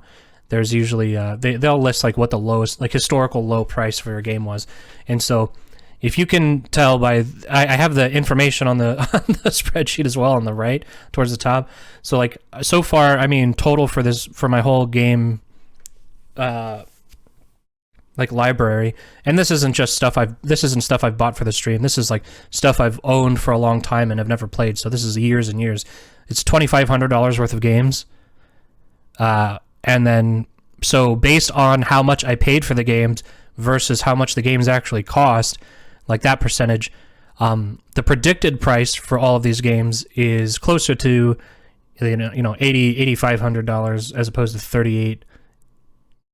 there's usually they'll list like what the lowest, like historical low price for your game was, and so if you can tell by I have the information on the on the spreadsheet as well on the right towards the top. So like so far, I mean total for my whole game like library, and this isn't stuff I've bought for the stream. This is like stuff I've owned for a long time and have never played. So this is years and years. It's $2,500 worth of games. And then so based on how much I paid for the games versus how much the games actually cost, like that percentage, the predicted price for all of these games is closer to $8,500 as opposed to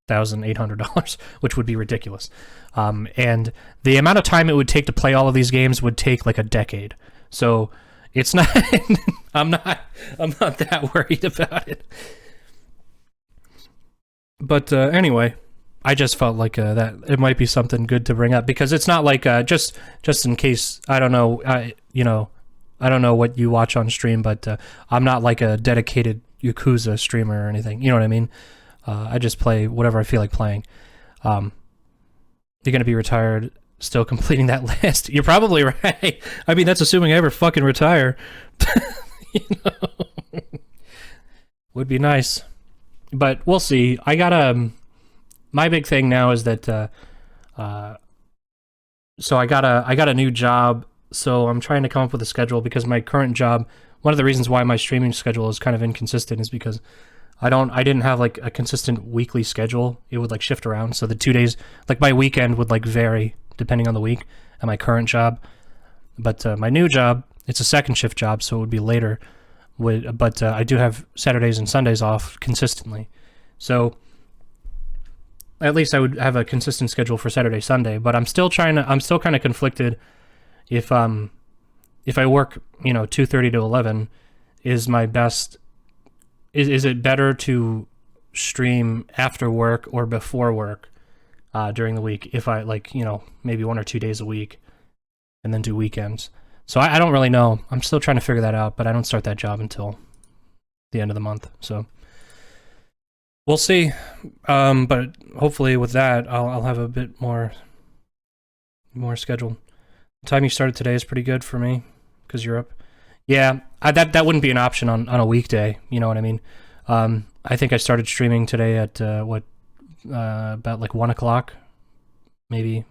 $38,800, which would be ridiculous. And the amount of time it would take to play all of these games would take like a decade. So it's not I'm not that worried about it. But anyway, I just felt like that it might be something good to bring up, because it's not like just in case, I don't know, I don't know what you watch on stream, but I'm not like a dedicated Yakuza streamer or anything. You know what I mean? I just play whatever I feel like playing. You're gonna be retired, still completing that list. You're probably right. I mean, that's assuming I ever fucking retire. You know? Would be nice. But we'll see. I got my big thing now is that so I got a new job, so I'm trying to come up with a schedule, because my current job, one of the reasons why my streaming schedule is kind of inconsistent is because I didn't have like a consistent weekly schedule. It would like shift around. So the 2 days, like my weekend would like vary depending on the week at my current job. But my new job, it's a second shift job, so it would be later. But I do have Saturdays and Sundays off consistently. So at least I would have a consistent schedule for Saturday, Sunday. But I'm still kind of conflicted if I work, 2:30 to 11, is my best. Is it better to stream after work or before work during the week, if I maybe 1 or 2 days a week and then do weekends? So I don't really know. I'm still trying to figure that out, but I don't start that job until the end of the month. So we'll see. But hopefully with that, I'll have a bit more scheduled. The time you started today is pretty good for me, because you're up. Yeah, that wouldn't be an option on a weekday. You know what I mean? I think I started streaming today at about like 1 o'clock, maybe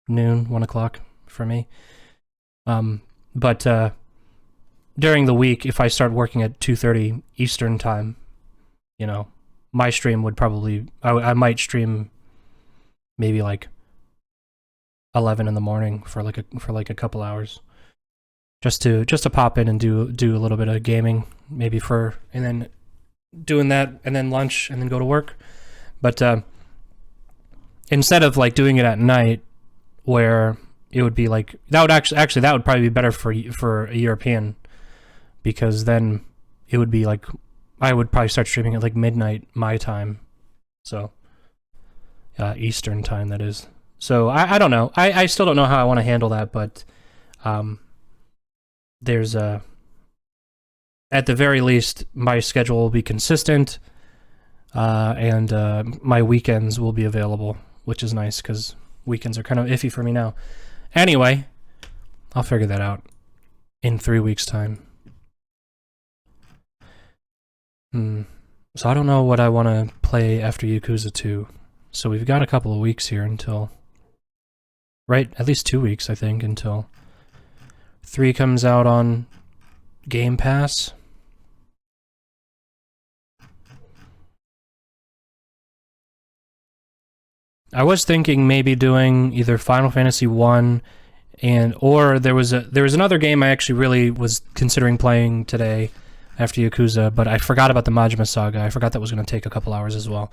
noon, 1 o'clock for me. But during the week, if I start working at 2:30 Eastern time, my stream would probably, I might stream maybe like 11 in the morning for like a couple hours, just to pop in and do a little bit of gaming, maybe and then doing that, and then lunch, and then go to work. But instead of like doing it at night, where it would be like, that would actually that would probably be better for a European, because then it would be like, I would probably start streaming at like midnight my time, so Eastern time, that is. So I don't know. I still don't know how I want to handle that, but there's at the very least, my schedule will be consistent, and my weekends will be available, which is nice, because weekends are kind of iffy for me now. Anyway, I'll figure that out in 3 weeks' time. So I don't know what I want to play after Yakuza 2. So we've got a couple of weeks here until... Right, at least 2 weeks, I think, until 3 comes out on Game Pass. I was thinking maybe doing either Final Fantasy 1 or there was another game I actually really was considering playing today after Yakuza, but I forgot about the Majima Saga. I forgot that was going to take a couple hours as well.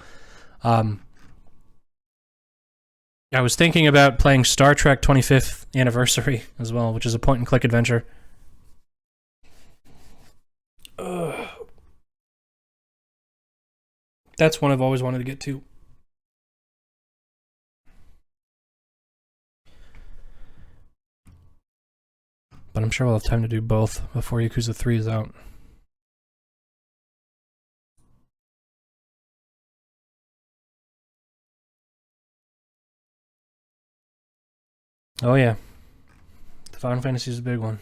I was thinking about playing Star Trek 25th Anniversary as well, which is a point-and-click adventure. That's one I've always wanted to get to. but I'm sure we'll have time to do both before Yakuza 3 is out. Oh yeah. The Final Fantasy is a big one.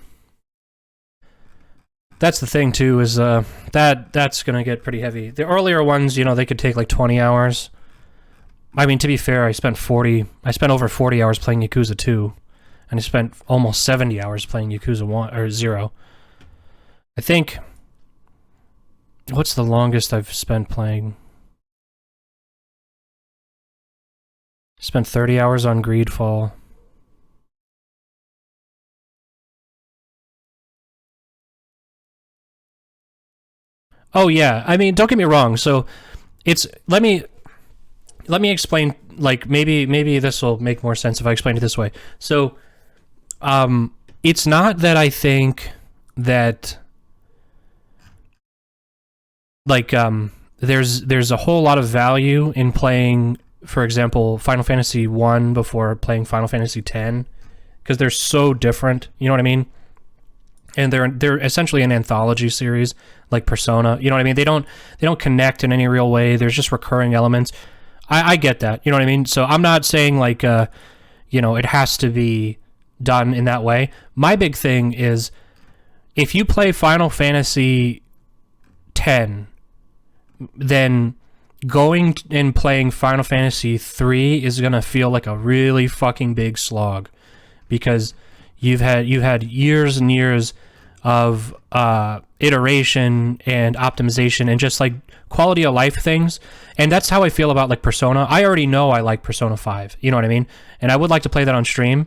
That's the thing too, is that's gonna get pretty heavy. The earlier ones, you know, they could take like 20 hours. I mean, to be fair, I spent over 40 hours playing Yakuza 2, and I spent almost 70 hours playing Yakuza 1 or 0. I think, what's the longest I've spent playing? Spent 30 hours on Greedfall. Oh yeah, I mean, don't get me wrong. So, it's let me explain. Like maybe this will make more sense if I explain it this way. So, it's not that I think that like there's a whole lot of value in playing, for example, Final Fantasy 1 before playing Final Fantasy 10, because they're so different. You know what I mean? And they're essentially an anthology series, like Persona. You know what I mean? They don't connect in any real way. There's just recurring elements. I get that. You know what I mean? So I'm not saying like you know, it has to be done in that way. My big thing is, if you play Final Fantasy 10, then going and playing Final Fantasy 3 is gonna feel like a really fucking big slog, because you've had years and years of iteration and optimization and just like quality of life things. And that's how I feel about like Persona. I already know I like Persona 5. You know what I mean? And I would like to play that on stream.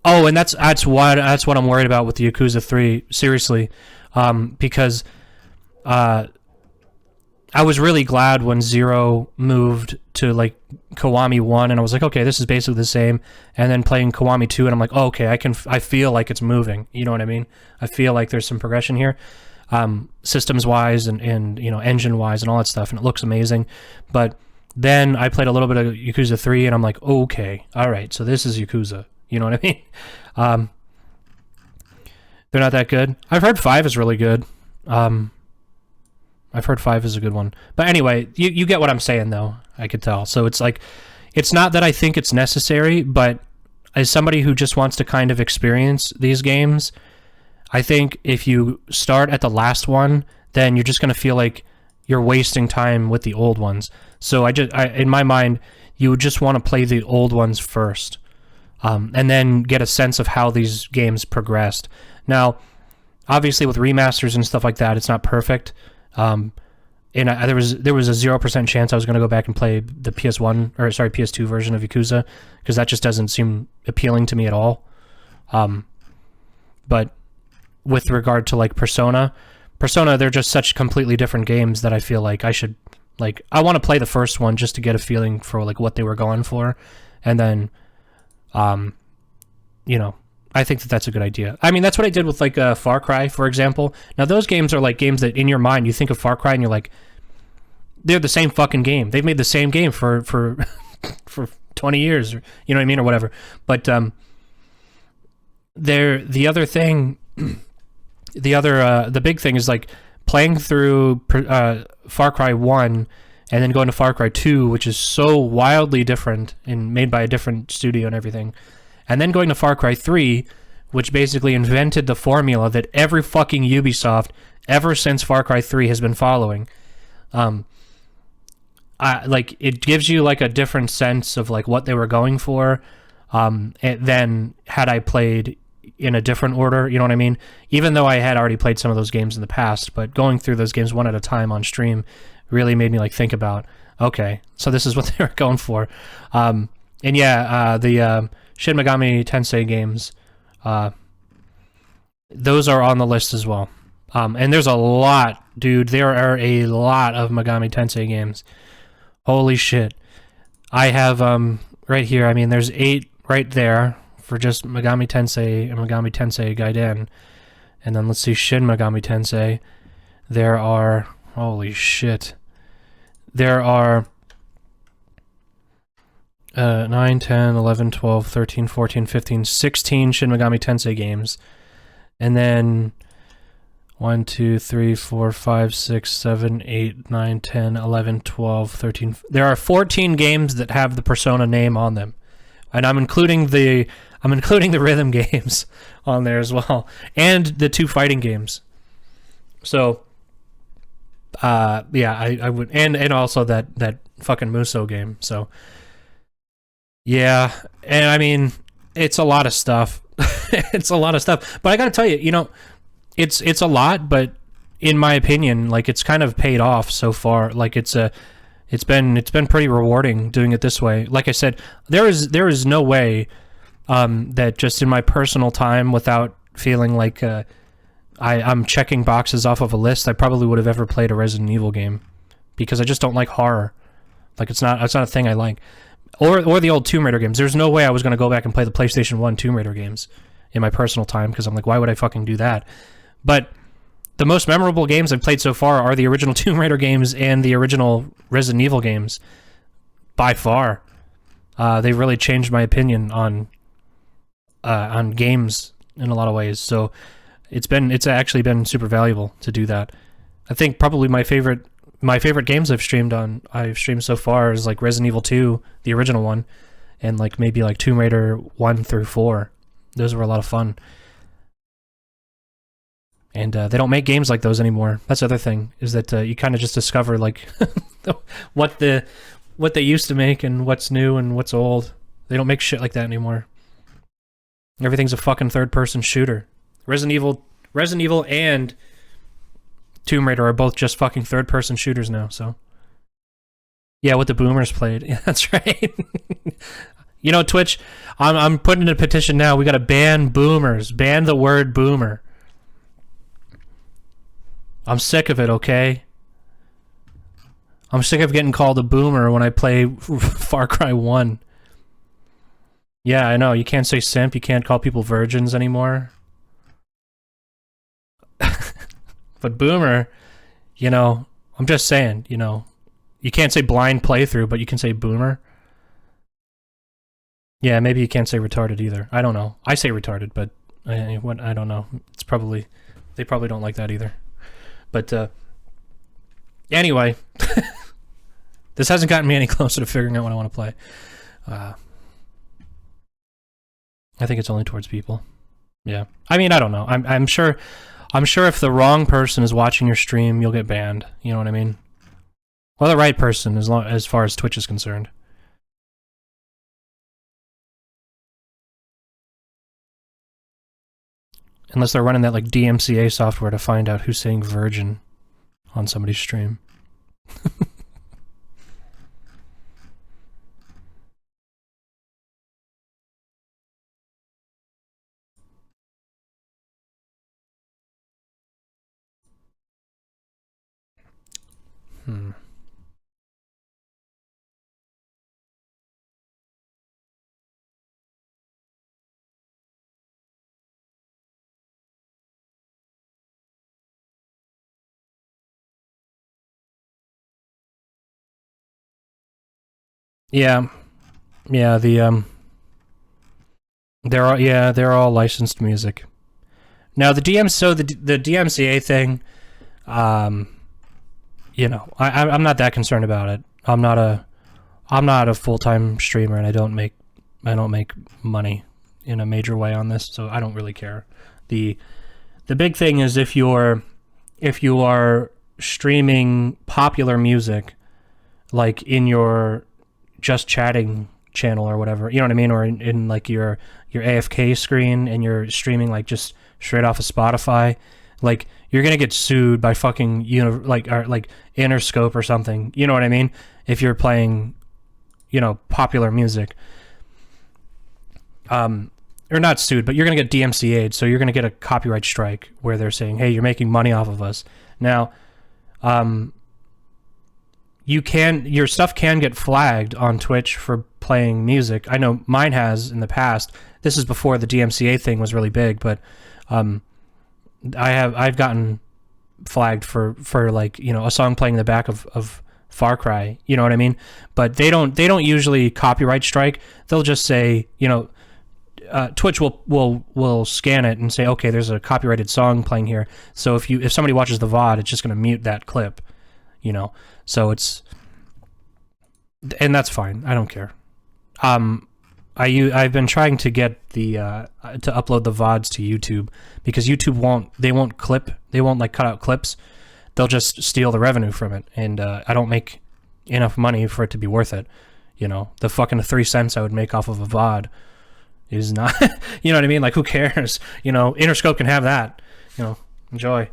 Oh, and that's what I'm worried about with the Yakuza 3. Seriously, because I was really glad when 0 moved to like Kiwami 1, and I was like, okay, this is basically the same. And then playing Kiwami 2, and I'm like, oh, okay, I feel like it's moving. You know what I mean? I feel like there's some progression here, systems wise and you know, engine wise and all that stuff, and it looks amazing. But then I played a little bit of Yakuza 3, and I'm like, okay, all right, so this is Yakuza. You know what I mean? They're not that good. I've heard 5 is really good. I've heard 5 is a good one. But anyway, you get what I'm saying, though. I could tell. So it's like, it's not that I think it's necessary, but as somebody who just wants to kind of experience these games, I think if you start at the last one, then you're just going to feel like you're wasting time with the old ones. So in my mind, you would just want to play the old ones first, and then get a sense of how these games progressed. Now, obviously with remasters and stuff like that, it's not perfect. And there was a 0% chance I was going to go back and play the PS2 version of Yakuza, because that just doesn't seem appealing to me at all. But with regard to like Persona, they're just such completely different games that I feel like I want to play the first one just to get a feeling for like what they were going for, and then, you know, I think that's a good idea. I mean, that's what I did with like Far Cry, for example. Now, those games are like games that in your mind, you think of Far Cry and you're like, they're the same fucking game. They've made the same game for 20 years, or, you know what I mean, or whatever. But the other thing, the big thing is like playing through Far Cry 1 and then going to Far Cry 2, which is so wildly different and made by a different studio and everything. And then going to Far Cry 3, which basically invented the formula that every fucking Ubisoft ever since Far Cry 3 has been following. Like, it gives you like a different sense of like what they were going for, than had I played in a different order, you know what I mean? Even though I had already played some of those games in the past, but going through those games one at a time on stream really made me like think about, okay, so this is what they were going for. And yeah, the Shin Megami Tensei games, those are on the list as well. And there's a lot, dude. There are a lot of Megami Tensei games. Holy shit. I have, right here, I mean, there's 8 right there for just Megami Tensei and Megami Tensei Gaiden. And then let's see, Shin Megami Tensei. There are, holy shit. There are 9, 10, 11, 12, 13, 14, 15, 16 Shin Megami Tensei games. And then 1, 2, 3, 4, 5, 6, 7, 8, 9, 10, 11, 12, 13. There are 14 games that have the Persona name on them. And I'm including the rhythm games on there as well. And the 2 fighting games. So yeah, I would, and also that fucking Muso game. So yeah, and I mean, it's a lot of stuff. It's a lot of stuff. But I got to tell you, you know, it's a lot, but in my opinion, like, it's kind of paid off so far. Like, it's been pretty rewarding doing it this way. Like I said, there is no way that just in my personal time, without feeling like I'm checking boxes off of a list, I probably would have ever played a Resident Evil game, because I just don't like horror. Like, it's not a thing I like. Or the old Tomb Raider games. There's no way I was going to go back and play the PlayStation 1 Tomb Raider games in my personal time, because I'm like, why would I fucking do that? But the most memorable games I've played so far are the original Tomb Raider games and the original Resident Evil games, by far. They've really changed my opinion on games in a lot of ways. So it's actually been super valuable to do that. I think probably my favorite games I've streamed so far is like Resident Evil 2, the original one, and like maybe like Tomb Raider 1 through 4. Those were a lot of fun. And they don't make games like those anymore. That's the other thing, is that you kind of just discover like what they used to make and what's new and what's old. They don't make shit like that anymore. Everything's a fucking third-person shooter. Resident Evil and Tomb Raider are both just fucking third-person shooters now, so. Yeah, what the boomers played. Yeah, that's right. You know, Twitch, I'm putting in a petition now. We gotta ban boomers. Ban the word boomer. I'm sick of it, okay? I'm sick of getting called a boomer when I play Far Cry 1. Yeah, I know. You can't say simp. You can't call people virgins anymore. But boomer, you know, I'm just saying, you know, you can't say blind playthrough, but you can say boomer. Yeah, maybe you can't say retarded either. I don't know. I say retarded, but I don't know. It's probably, they probably don't like that either. But anyway, this hasn't gotten me any closer to figuring out what I want to play. I think it's only towards people. Yeah. I mean, I don't know. I'm sure if the wrong person is watching your stream, you'll get banned. You know what I mean? Well, the right person, as far as Twitch is concerned. Unless they're running that like DMCA software to find out who's saying virgin on somebody's stream. Yeah, they're all licensed music. Now the DMCA thing, you know, I'm not that concerned about it. I'm not a full-time streamer, and I don't make money in a major way on this, so I don't really care. The big thing is if you are streaming popular music, like in your just chatting channel or whatever, you know what I mean, or in like your AFK screen, and you're streaming like just straight off of Spotify, like you're gonna get sued by fucking like Interscope or something, you know what I mean, if you're playing, you know, popular music. Or not sued, but you're gonna get DMCA'd, so you're gonna get a copyright strike where they're saying, hey, you're making money off of us. Now your stuff can get flagged on Twitch for playing music. I know mine has in the past. This is before the DMCA thing was really big, but I've gotten flagged for like, you know, a song playing in the back of Far Cry, you know what I mean? But they don't usually copyright strike. They'll just say, you know, Twitch will scan it and say, okay, there's a copyrighted song playing here. So if somebody watches the VOD, it's just going to mute that clip, you know. So and that's fine. I don't care. I've been trying to get the to upload the VODs to YouTube because YouTube won't like cut out clips. They'll just steal the revenue from it, and I don't make enough money for it to be worth it. You know, the fucking 3 cents I would make off of a VOD is not, you know what I mean? Like, who cares? You know, Interscope can have that. You know, enjoy.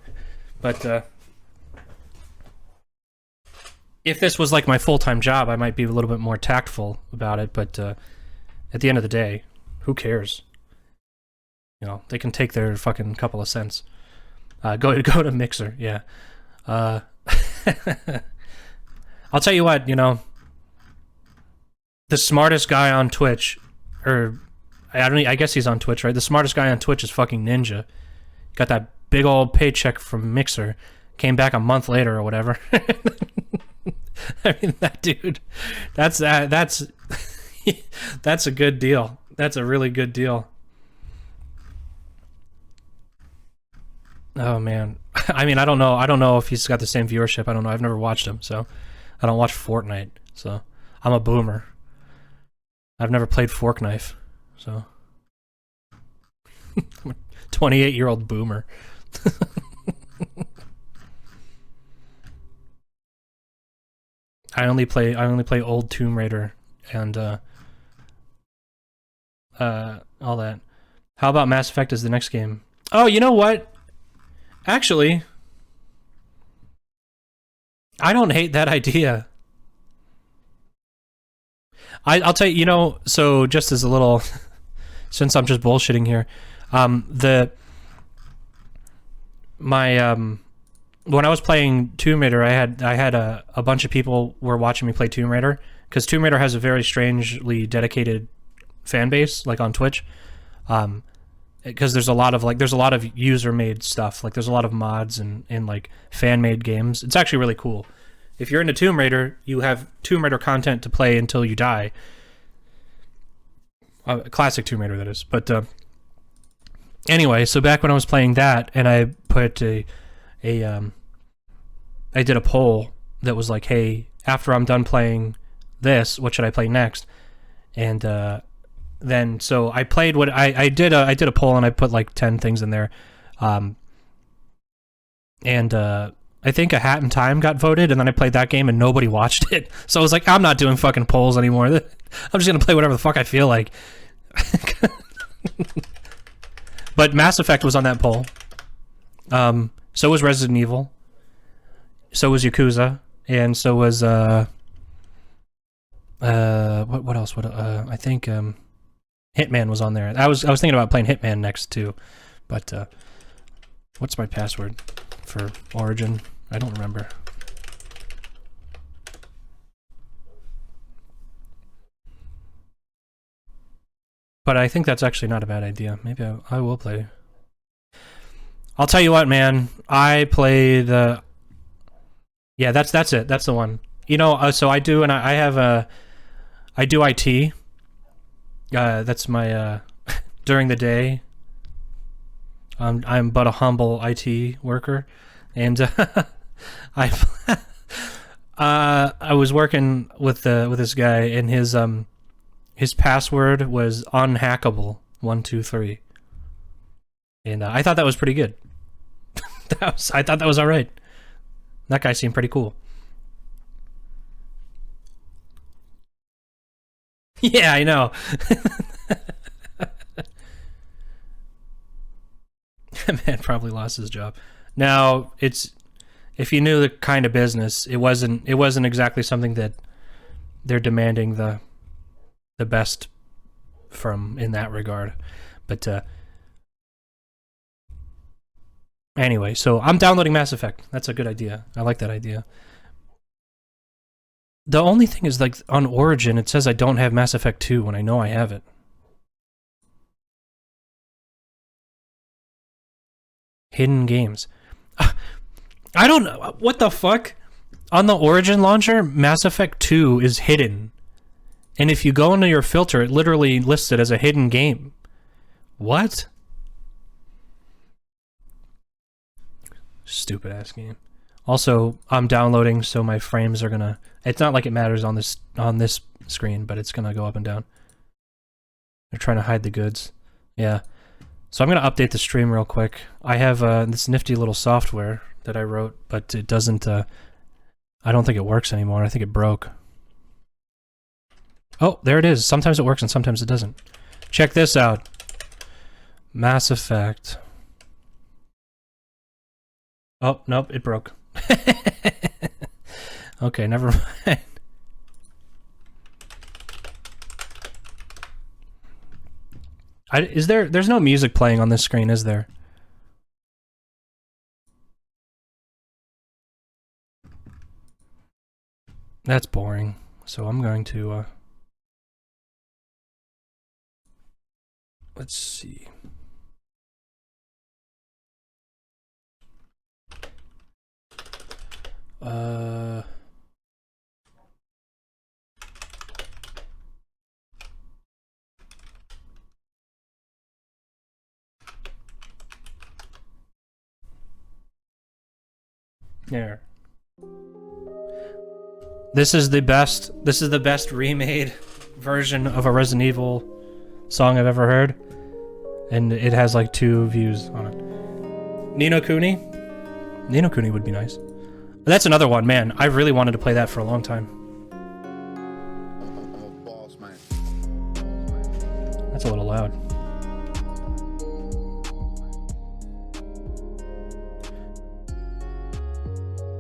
But if this was like my full-time job, I might be a little bit more tactful about it. But at the end of the day, who cares? You know, they can take their fucking couple of cents. Go to Mixer, yeah. I'll tell you what, you know, the smartest guy on Twitch, or I guess he's on Twitch, right? The smartest guy on Twitch is fucking Ninja. Got that big old paycheck from Mixer. Came back a month later or whatever. I mean, that dude, that's that's a good deal. That's a really good deal. Oh man. I mean, I don't know if he's got the same viewership. I don't know. I've never watched him, so I don't watch Fortnite. So I'm a boomer. I've never played Fork Knife, so I'm a 28-year-old boomer. I only play old Tomb Raider and all that. How about Mass Effect as the next game? Oh, you know what? Actually, I don't hate that idea. I'll tell you, you know, so just as a little, since I'm just bullshitting here, when I was playing Tomb Raider, I had a bunch of people were watching me play Tomb Raider, because Tomb Raider has a very strangely dedicated fan base, like on Twitch, because there's a lot of user-made stuff, like there's a lot of mods and like fan-made games. It's actually really cool. If you're into Tomb Raider, you have Tomb Raider content to play until you die. Classic Tomb Raider, that is. But anyway, so back when I was playing that, and I put I did a poll that was like, hey, after I'm done playing this, what should I play next? And then so I played what I did a poll, and I put like 10 things in there, and I think A Hat in Time got voted, and then I played that game and nobody watched it. So I was like, I'm not doing fucking polls anymore. I'm just gonna play whatever the fuck I feel like. But Mass Effect was on that poll. So was Resident Evil. So was Yakuza, and so was what else? I think Hitman was on there. I was thinking about playing Hitman next too, but what's my password for Origin? I don't remember. But I think that's actually not a bad idea. Maybe I will play. I'll tell you what, man. I play the... Yeah, that's it. That's the one. You know, so I do, and I have a... I do IT. That's my... during the day. I'm but a humble IT worker. And I was working with this guy, and his password was unhackable123, and I thought that was pretty good. I thought that was all right. That guy seemed pretty cool. Yeah, I know. That man probably lost his job. Now, if you knew the kind of business, it wasn't exactly something that they're demanding the best from in that regard. But anyway, so I'm downloading Mass Effect. That's a good idea. I like that idea. The only thing is, like, on Origin, it says I don't have Mass Effect 2 when I know I have it. Hidden games. I don't know. What the fuck? On the Origin launcher, Mass Effect 2 is hidden. And if you go into your filter, it literally lists it as a hidden game. What? Stupid ass game. Also, I'm downloading, so my frames are gonna... It's not like it matters on this screen, but it's gonna go up and down. They're trying to hide the goods. Yeah. So I'm gonna update the stream real quick. I have this nifty little software that I wrote, but it doesn't... I don't think it works anymore. I think it broke. Oh, there it is. Sometimes it works and sometimes it doesn't. Check this out. Mass Effect. Oh, nope, it broke. Okay, never mind. There's no music playing on this screen, is there? That's boring. So I'm going to, let's see. There. This is the best remade version of a Resident Evil song I've ever heard. And it has like 2 views on it. Ni no Kuni? Ni no Kuni would be nice. That's another one, man. I really wanted to play that for a long time. Boss man. That's a little loud.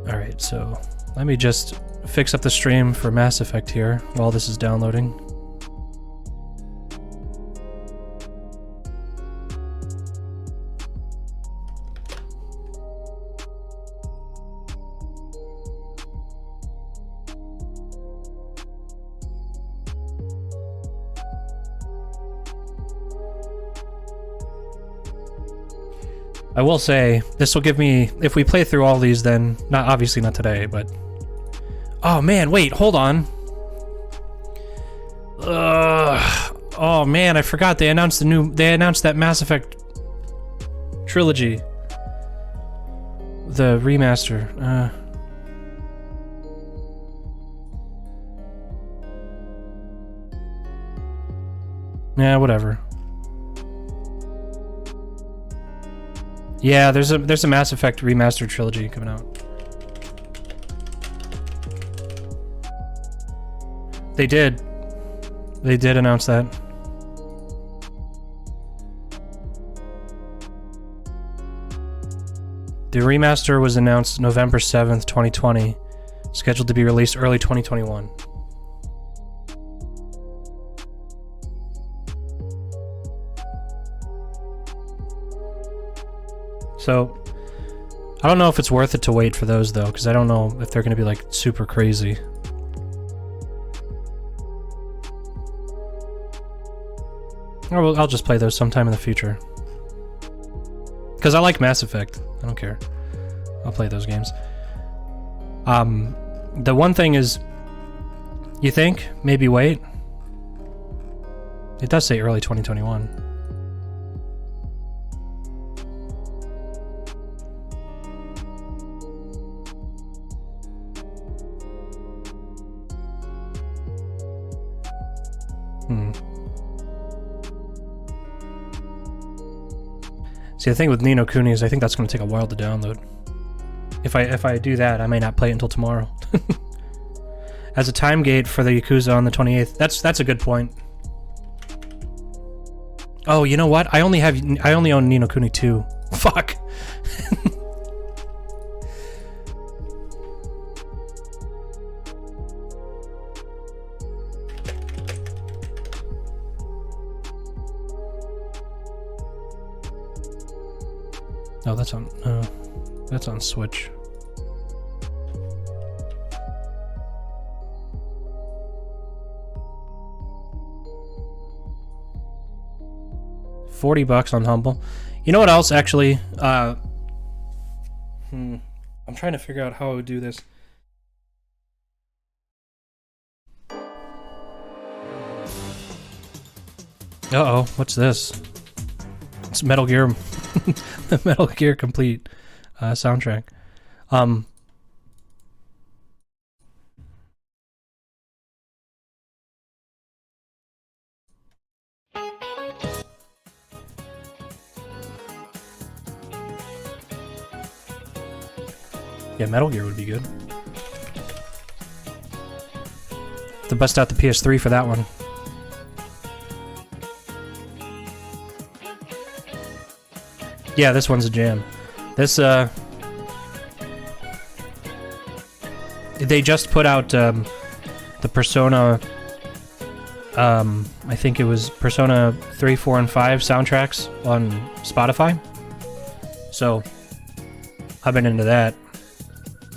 Alright, so let me just fix up the stream for Mass Effect here while this is downloading. I will say, this will give me, if we play through all these then, obviously not today, but... Oh man, wait, hold on. Oh man, I forgot they announced that Mass Effect trilogy. The remaster. Yeah, whatever. Yeah, there's a Mass Effect remastered trilogy coming out. They did. They did announce that. The remaster was announced November 7th, 2020, scheduled to be released early 2021. So, I don't know if it's worth it to wait for those though, because I don't know if they're going to be like super crazy. Or I'll just play those sometime in the future. Because I like Mass Effect. I don't care. I'll play those games. The one thing is, you think? Maybe wait? It does say early 2021. See, the thing with Ni no Kuni is I think that's going to take a while to download. If I do that, I may not play it until tomorrow. As a time gate for the Yakuza on the 28th. That's a good point. Oh, you know what? I only own Ni no Kuni 2. Fuck. Oh, that's on Switch. $40 on Humble. You know what else actually? I'm trying to figure out how I would do this. Uh-oh, what's this? It's Metal Gear, the Metal Gear Complete soundtrack. Yeah, Metal Gear would be good. To bust out the PS3 for that one. Yeah, this one's a jam. This, they just put out, the Persona, I think it was Persona 3, 4, and 5 soundtracks on Spotify. So, I've been into that.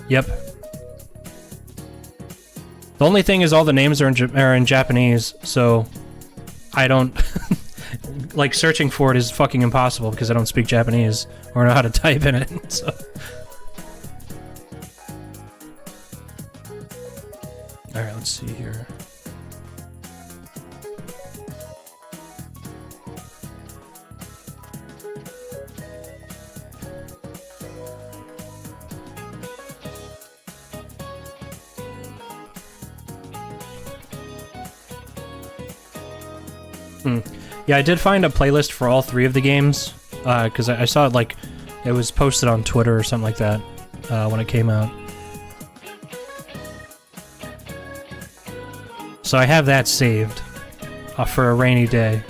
Yep. The only thing is all the names are in Japanese, so I don't... like, searching for it is fucking impossible because I don't speak Japanese or know how to type in it, so... Alright, let's see here. Yeah, I did find a playlist for all 3 of the games, because I saw it, like, it was posted on Twitter or something like that, when it came out. So I have that saved, for a rainy day.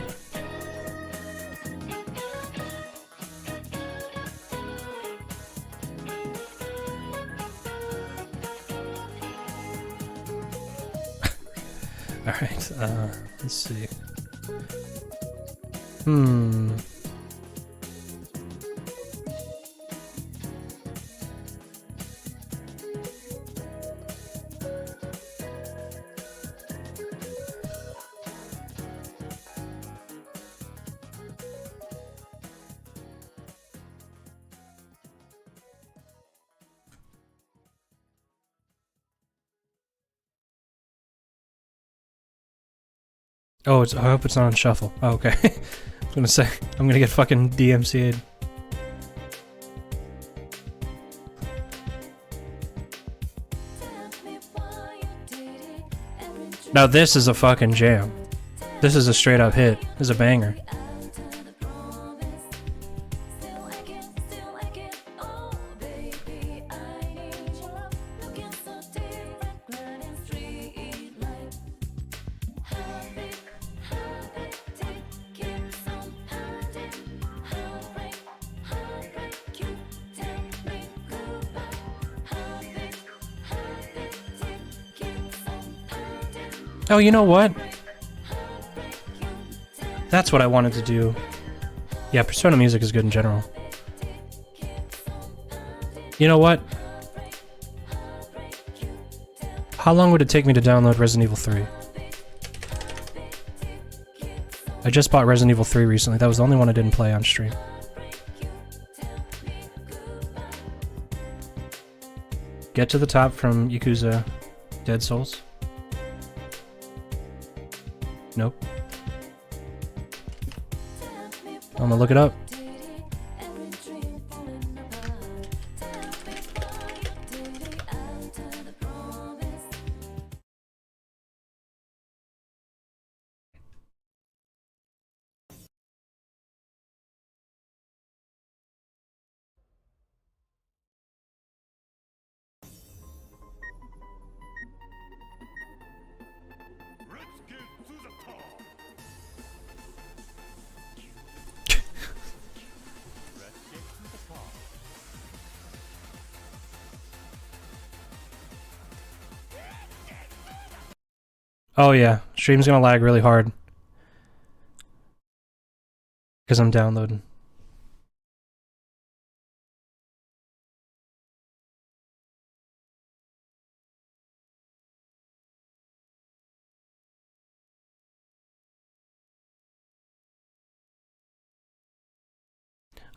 Alright, let's see. Oh, I hope it's not on shuffle. Oh, okay. I was gonna say, I'm gonna get fucking DMCA'd. Now this is a fucking jam. This is a straight up hit. This is a banger. Oh, you know what? That's what I wanted to do. Yeah, Persona music is good in general. You know what? How long would it take me to download Resident Evil 3? I just bought Resident Evil 3 recently. That was the only one I didn't play on stream. Get to the top from Yakuza Dead Souls. Nope. I'm gonna look it up. Oh yeah, stream's gonna lag really hard. Because I'm downloading.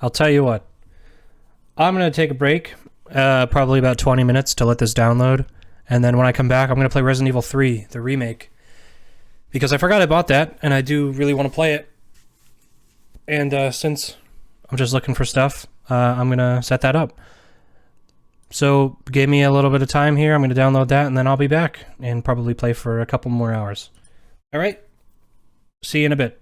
I'll tell you what. I'm gonna take a break, probably about 20 minutes to let this download. And then when I come back, I'm going to play Resident Evil 3, the remake. Because I forgot I bought that, and I do really want to play it. And since I'm just looking for stuff, I'm gonna set that up. So give me a little bit of time here. I'm gonna download that, and then I'll be back and probably play for a couple more hours. All right. See you in a bit.